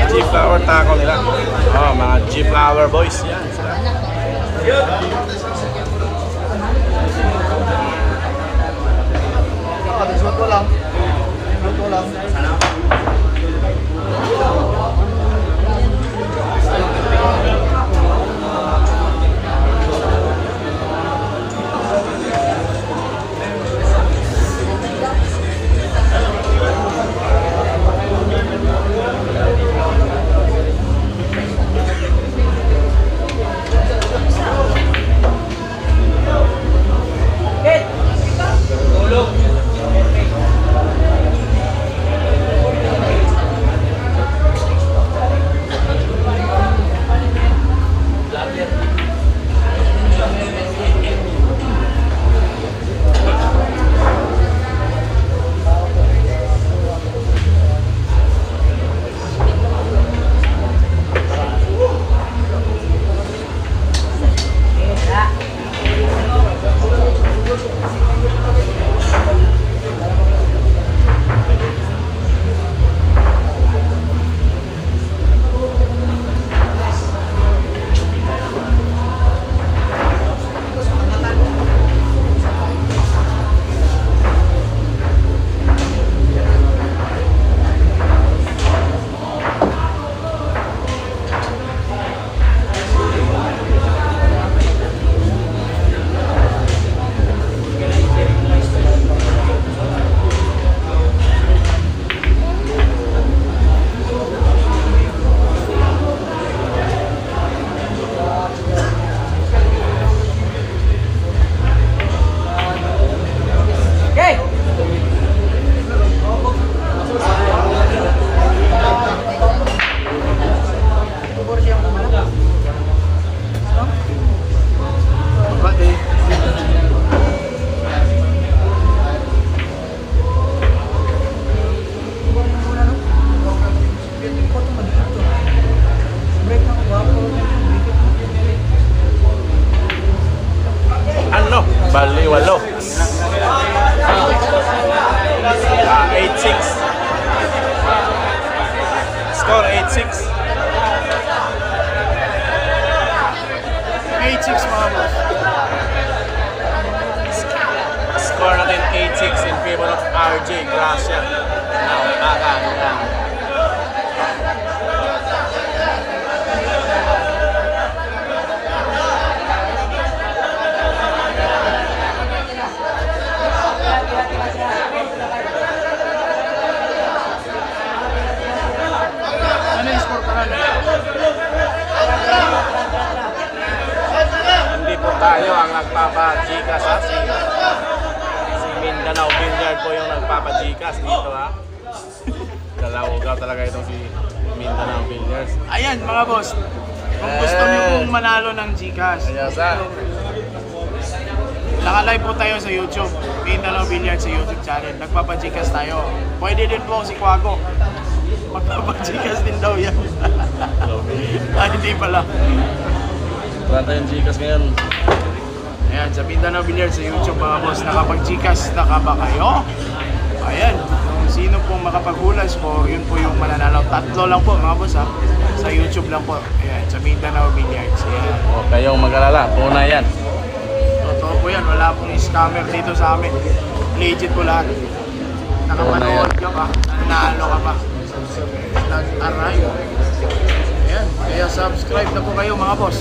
G-Flower tackle nila. Oh, mga G-Flower boys yan. Shot lang. Shot lang. Break na gwapo. Ano? Baliwalo. 8-6. Score 8-6. 8-6 mga boss. Score natin 8-6 in favor of RJ Gracia. Now, yan. Ano yung score ka na? Hindi po tayo ang nagpapa-Gcash ha. Si Mindanao Billiard po yung nagpapa-Gcash dito ha. Dalawaw talaga itong si Mindanao Billiards. Ayan mga boss. Kung gusto niyo pong manalo ng Gcash, Kaya sa naka-live po tayo sa YouTube. Mindanao Billiard sa YouTube channel. Nagpapa-Gcash tayo. Pwede din po si Quago. Magpapa-Gcash din daw yan. Ay, hindi pala. wala tayong Gcash ngayon. Ayan, sa Mindanao Billiard sa YouTube mga boss. Nakapag-Gcash na ka ba kayo? Ayan. Kung sino pong makapaghula score, yun po yung mananalo. 3 lang po mga boss ha. Sa YouTube lang po. Ayan, sa Mindanao Billiard. Ayan. Huwag kayong mag-alala. Una yan. Totoo po yan. Wala pong scammer dito sa amin. Legit po lahat. Nakapanood ka ba? Nanalo ka ba? Nag-aray. Ayan. Kaya subscribe na po kayo mga boss.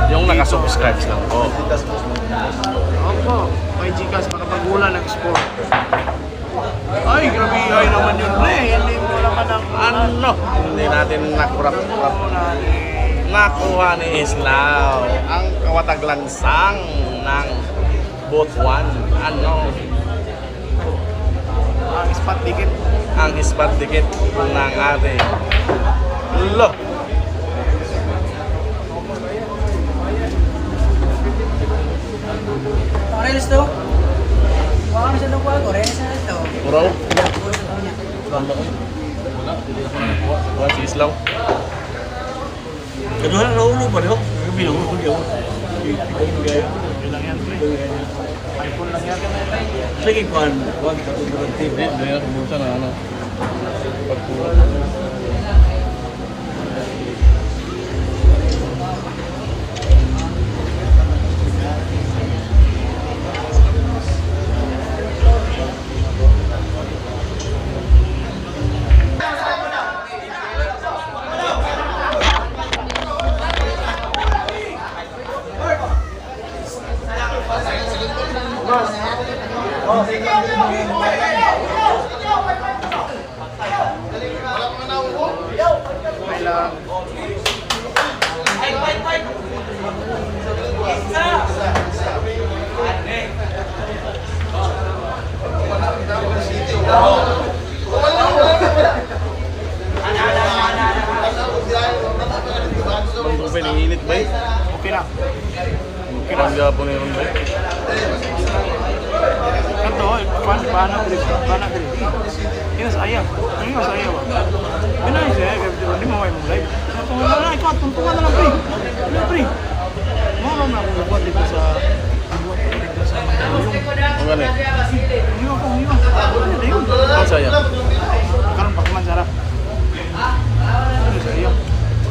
Yung nakasubscribe lang po. Opo. May Gcash makapaghula ng score. Ay, grabe. Ay naman yun. Hindi mo naman ang Ano? Hindi natin nakurap-kurap. Nakuha ni Islao ang kawataglansang ng Botuan. Ano? Ang spot ticket. Ang spot ticket ng ating Lo. Reels to? Baka na siya ng Quago. Reels na ito. Puro? Puro sa kanya. Wala si Islaw. Kedua na naulo pa rin. Bilang ko diyo. Yun lang yan, pre. iPhone lang yan. Lagi kuan satu berhenti. Hindi, kumusta na ano. Pagpuro. May lang. Ang tubay, nanginit ba eh? Okay na. Ang gapon na yun ba eh? Kanto, paano grip? Paano grip? Ini saya. Ini nggak saya, Bang. Ini aja ya, hindi mo may mulay. Tuntungan na lang, ikaw, tuntungan na lang, pre. Ano, pre? Mo na ako buat dito sa Ang gani? Hindi ako, hindi ako. Ano yun? Ang saya? Karon pa kuman sarap. Ano saya?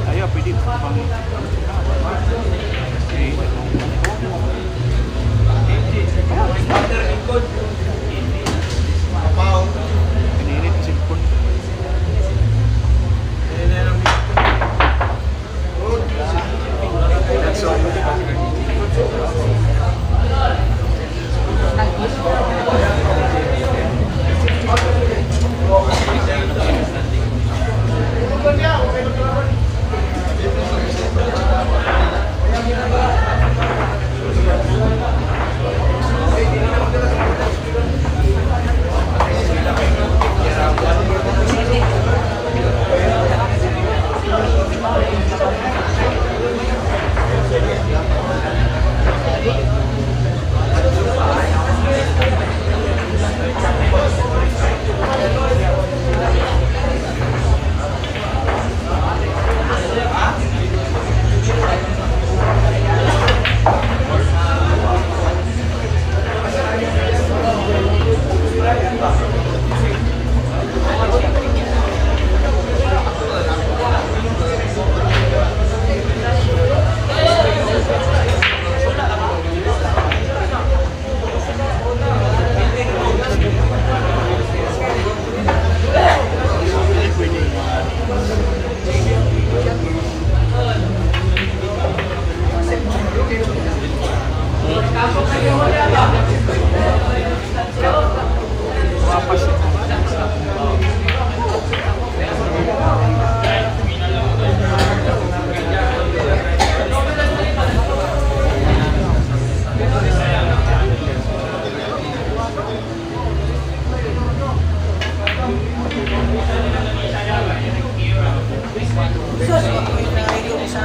Saya pwede pang Pinilit si Pun.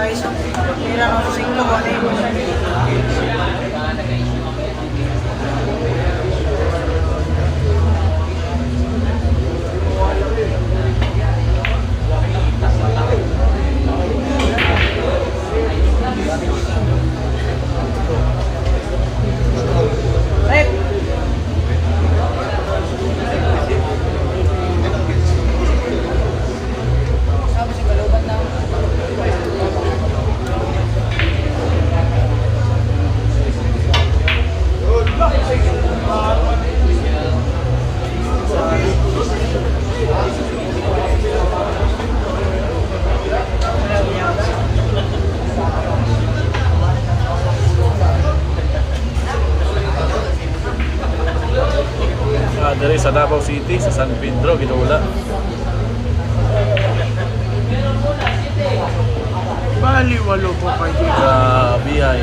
guys. Mira na sa singlo. Ano yun? Dere sa Davao City, sa San Pedro, Ginula. Bali, 8 po kayo. Sa Bihay.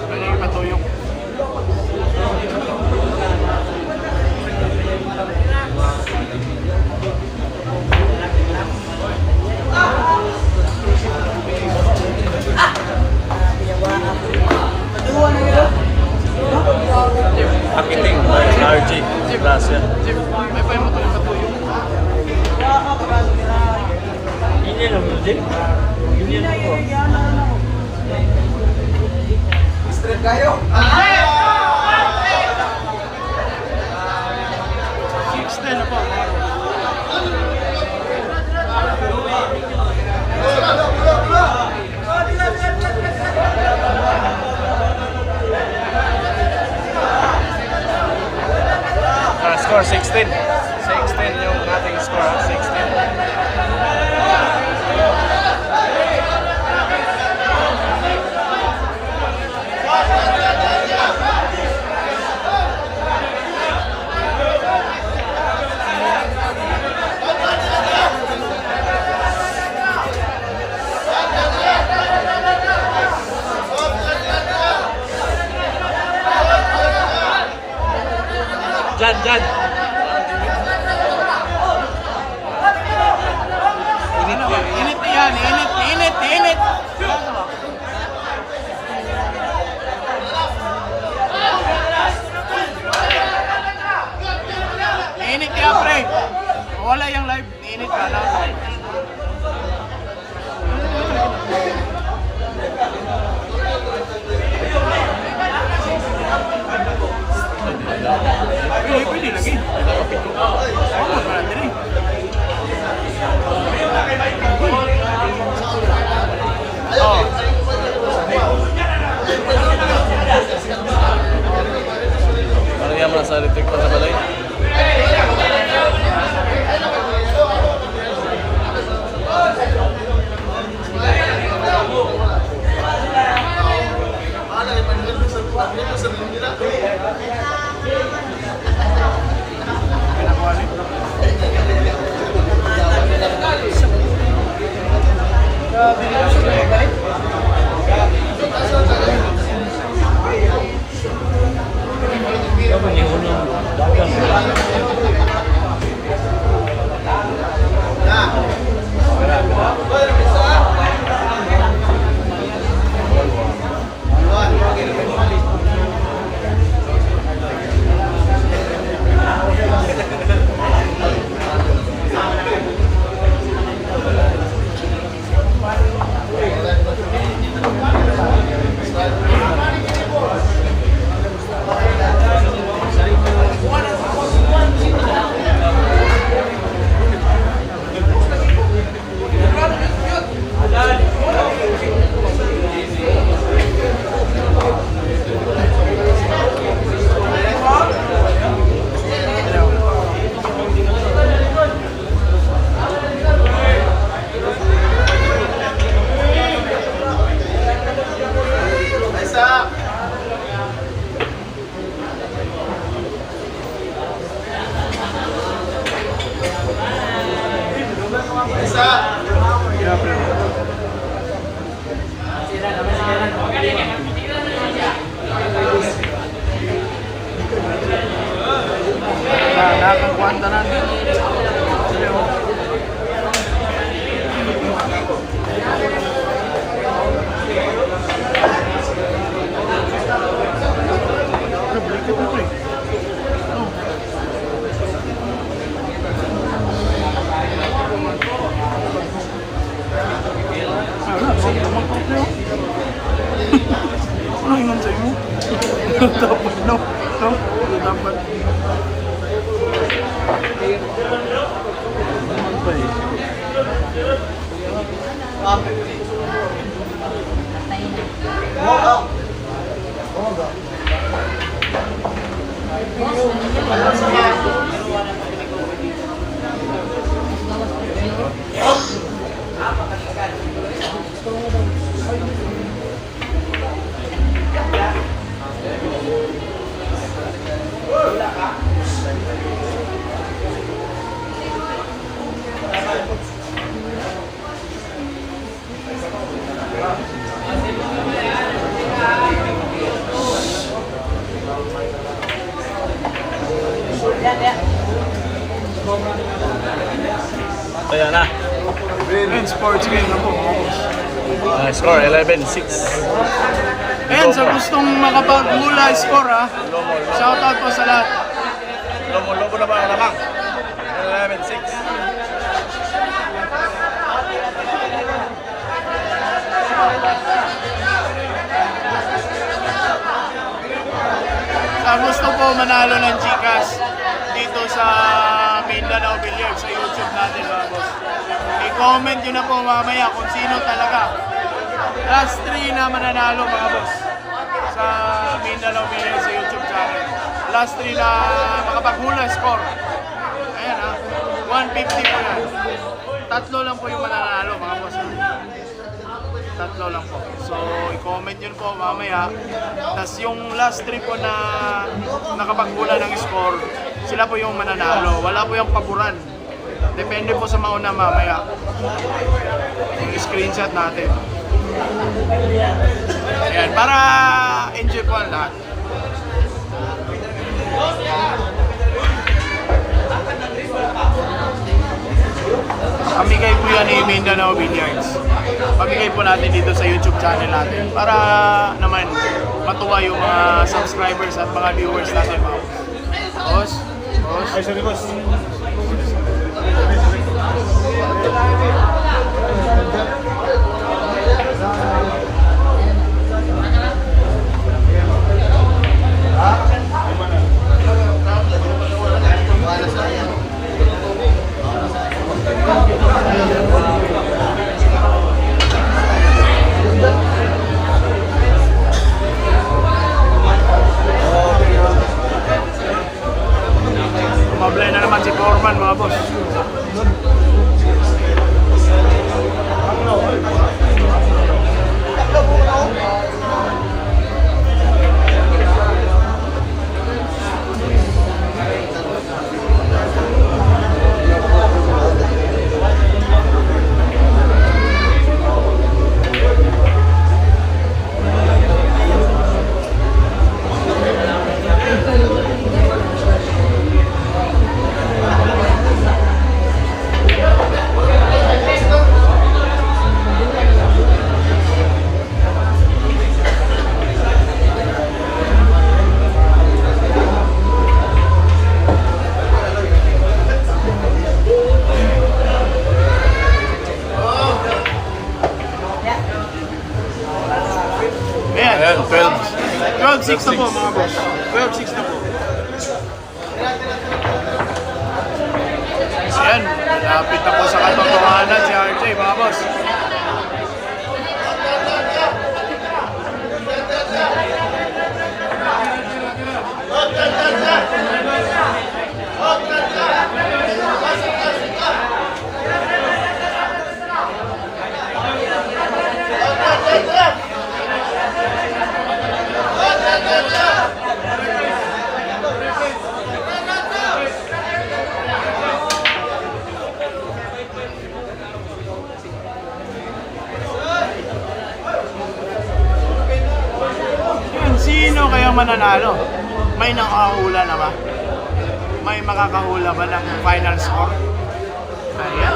Ano yung patuyok? Akiting by RG. Gracia. Jeff, may pa mo ito yung patuyok. Yun yun lang, Jim. Yun yun lang po. Extend na po. Score 16. 16 yung ating score. 16. Jan. Init yan, init. Init ya, pre. Wala yung live, init ka na. Pwede lagi. Ayun, wala din eh. man sa imo. Dapat, no? No? Dapat. Kaya na. Ayan, sports game na po. Score 11-6. Ayan, sa gustong makapaghula score ha. Shoutout po sa lahat. Lobo na ba ang lamang? 11-6. Sa gusto po manalo ng Gcash dito sa Mindanao Billiards sa YouTube natin mga boss. I-comment nyo na po mamaya kung sino talaga. Last 3 na mananalo mga boss sa Mindanao Billiards sa YouTube channel. Last 3 na makapaghula score. Ayan ha, 150 po yan. Tatlo lang po yung mananalo mga boss. Tatlo lang po. So, i-comment yun po mamaya. Tapos yung last 3 po na nakapaghula ng score, sila po yung mananalo. Wala po yung paboran. Depende po sa mauna mamaya. Yung screenshot natin. Ayan, para enjoy po ang lahat. Pamigay po yan ni Mindanao Billiards. Pamigay po natin dito sa YouTube channel natin para naman matuwa yung mga subscribers at mga viewers natin. Boss? Boss? Ay, sorry boss. Mablay na naman si Foreman mga boss. Ayan, 12-6 na po mga boss. 12-6 na po. Ayan, lapit na po sa katotohanan si RJ mga boss. Sino kaya mananalo? May nakakahula na ba? May makakahula ba ng final score? Ayan.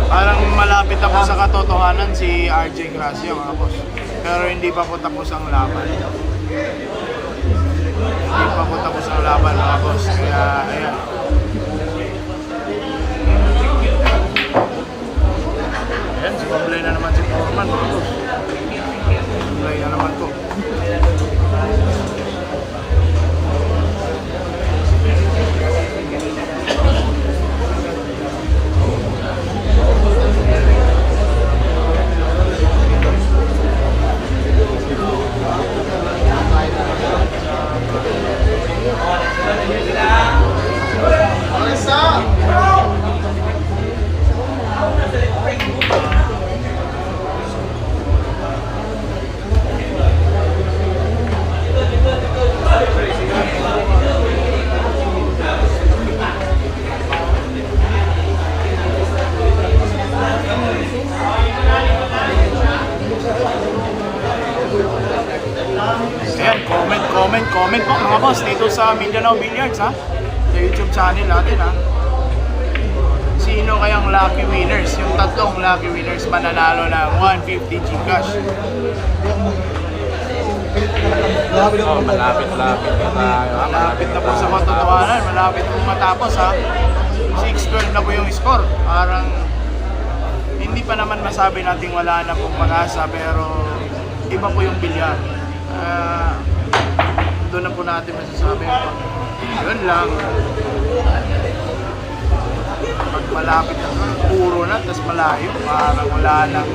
Parang malapit na po sa katotohanan si RJ Gracia mga boss. Pero hindi pa po tapos ang laban. Hindi pa po tapos ang laban mga boss. Kaya ayan. comment po mga boss dito sa Mindanao Billiards ha. Sa YouTube channel natin ha. Sino kayang lucky winners? Yung tatlong lucky winners mananalo ng 150 Gcash. Oh, malapit-lapit na tayo. Malapit na po sa katotohanan. Malapit po matapos ha. 6-12 na po yung score. Parang hindi pa naman masabi nating wala na pong pag-asa pero iba po yung bilyar. Doon na po natin masasabi. Yun lang. Pag malapit na puro na, tapos malayo, parang wala nang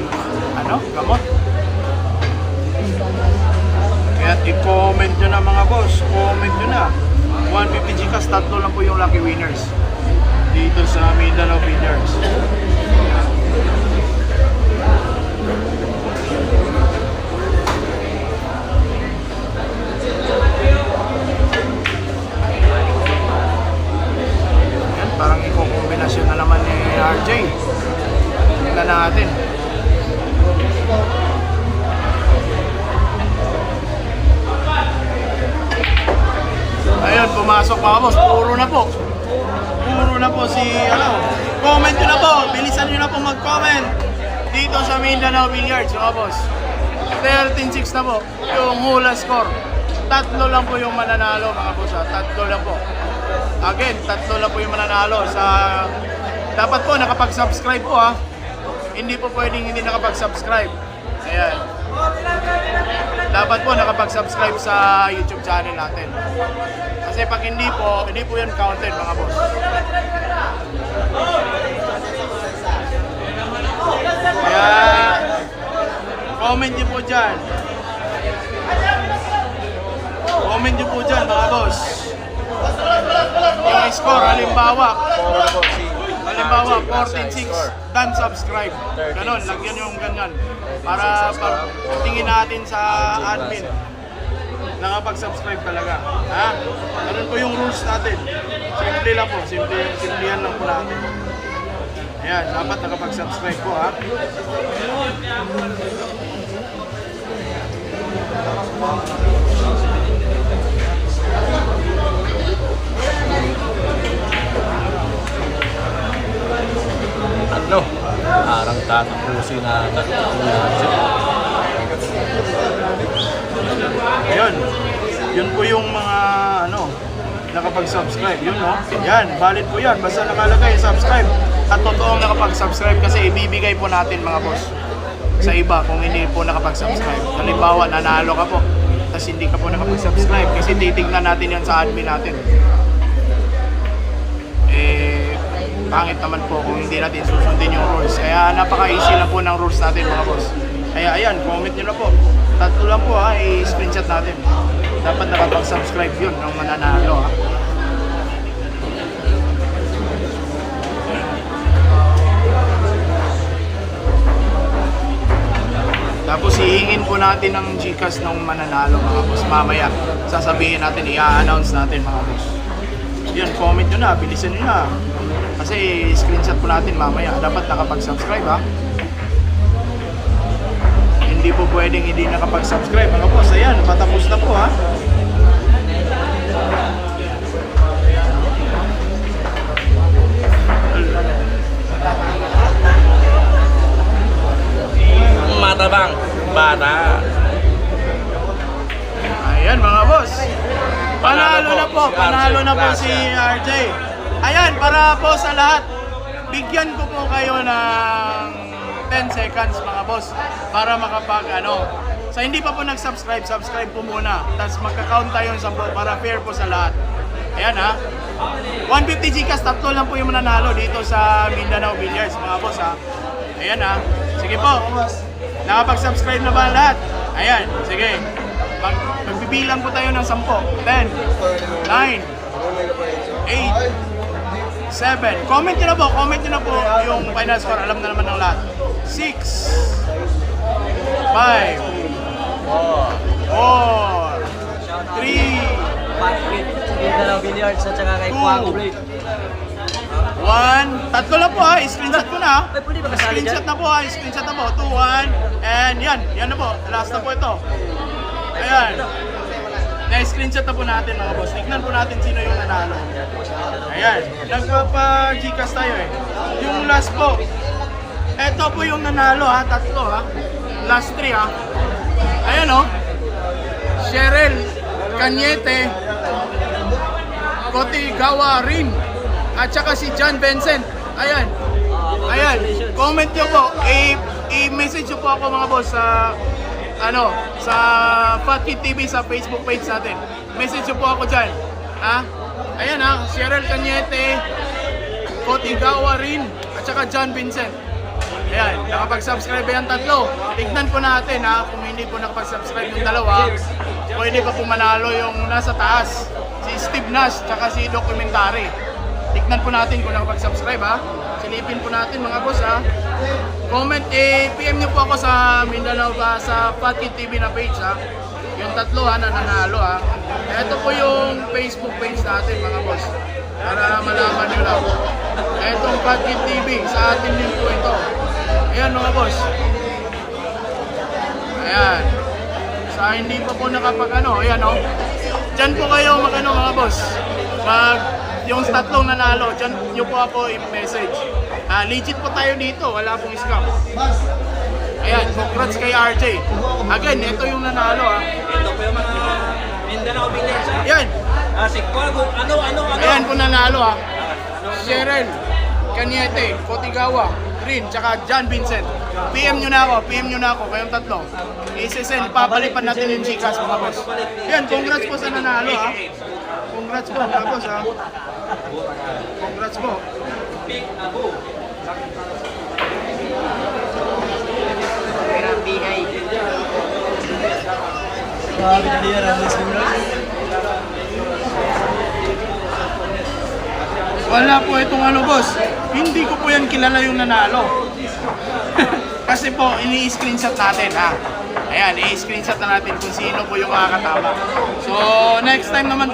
gamot. Kaya i-comment nyo na mga boss, comment nyo na. 150 Gcash, tatlo lang po yung lucky winners dito sa Mindanao Billiards. Yan, parang iko-kombinasyon na naman ni RJ. Tingnan natin. Ayun, pumasok mga boss. Puro na po. Puro na po si, comment nyo na po. Bilisan nyo na po mag-comment dito sa Mindanao Billiards, mga boss. 13-6 na po yung hula score. Tatlo lang po yung mananalo, mga boss. Tatlo lang po. Again, tatlo lang po yung mananalo. Dapat po nakapag-subscribe po ha. Hindi po pwedeng hindi nakapag-subscribe. Ayan. Dapat po nakapag-subscribe sa YouTube channel natin. Kasi pag hindi po yan counted mga boss. Kaya comment nyo po dyan. Comment nyo po dyan mga boss. Yung score, halimbawa 14-6, dan subscribe. Ganon, lagyan yung ganyan. Para pag tingin natin sa admin, nakapag-subscribe talaga. Ha? Ganun po yung rules natin. Simple lang po, simplihan lang po natin. Ayan, dapat nakapag-subscribe po ha. Parang tatapusin na Ayun, yun po yung mga nakapag-subscribe. Yun yan, valid po yan. Basta nakalagay, subscribe. At totoong nakapag-subscribe kasi ibibigay po natin mga boss sa iba kung hindi po nakapag-subscribe. Halimbawa, nanalo ka po, tapos hindi ka po nakapag-subscribe kasi titignan natin yan sa admin natin. Pangit naman po kung hindi natin susundin yung rules. Kaya napaka-easy lang po ng rules natin mga boss. Kaya ayan, comment nyo na po. Tatlo lang po ha, i-screenshot natin. Dapat nakapag-subscribe yun ng mananalo ha. Tapos hihingin po natin ng Gcash ng mananalo mga boss. Mamaya sasabihin natin, i-announce natin mga boss. Yun, comment nyo na, bilisan nyo na. Kasi screenshot po natin mamaya. Dapat nakapag-subscribe ha. Hindi po pwedeng hindi nakapag-subscribe mga boss. Ayan, patapos na po ha. Matabang bata. Ayan mga boss. Panalo na po si RJ. Ayan, para po sa lahat, bigyan ko po kayo ng 10 seconds mga boss para sa hindi pa po nag-subscribe, subscribe po muna. Tapos magka-count tayo ng 10 para fair po sa lahat. Ayan ha. 150 Gcash, tatlo lang po yung mananalo dito sa Mindanao Billiards mga boss ha. Ayan ha. Sige po. Nakapag-subscribe na ba lahat? Ayan, sige. Magbibilang po tayo ng 10, 10, 9, 8, 7. Comment nyo na po yung final score. Alam na naman ng lahat. 6, 5, 4, 3, Patrick, Mindanao Billiards at saka kay Quago Blade. 1. Tatlo lang po ha. I-screenshot ko na. Ay, pwede ba kasali dyan? Screenshot na po ha. I-screenshot na po. 2, 1. And yan. Yan na po. Last na po ito. Ayan. Na-screenshot na po natin mga boss. Tignan po natin sino yung nanalo. Ayan, nagpapa-Gcash tayo eh. Yung last po, eto po yung nanalo ha, tatlo ha. Last 3 ha. Ayan o. Cheryl Cañete, Kotigawa Rin, at saka si John Vincent. Ayan. Ayan, comment nyo po. I-message nyo po ako mga boss sa sa Fat Kid TV sa Facebook page natin. Message nyo po ako dyan. Ha? Ayan ha, Cheryl Cañete, Kotigawa Rin, at saka John Vincent. Ayan, nakapag-subscribe yan tatlo. Tignan po natin ha, kung hindi po nakapag-subscribe yung dalawa, pwede pa po manalo yung nasa taas. Si Steve Nash, tsaka si Documentary. Tignan po natin kung nakapag-subscribe ha. Silipin po natin mga boss ha. Comment, PM nyo po ako sa Mindanao ba, sa Fat Kid TV na page ha. Yung tatlo ha, na nanalo ha. Ito po yung Facebook page natin mga boss. Para malaman nyo lang. Itong Fat Kid TV, sa atin din po ito. Ayan mga boss. Ayan. Sa hindi pa po ayan o. Diyan po kayo mga boss. Yung tatlong nanalo, diyan nyo po ako i-message. Legit po tayo dito, wala pong scam. Ayan, congrats kay RJ. Again, ito yung nanalo ha. Ito po yung mga Mindanao Village. Ayan. Si Quago, ano? Ayan po nanalo ha. Cheryl Cañete, Kotigawa Rin, tsaka John Vincent. PM nyo na ako, kayong tatlo. I-send, papalipan natin yung Gcash mga boss. Ayan, congrats po sa nanalo ha. Congrats po mga boss ha. Congrats po. Wala po itong boss. Hindi ko po yan kilala yung nanalo. Kasi po, ini-screenshot natin ha. Ayan, i-screenshot na natin kung sino po yung makakatama. So, next time naman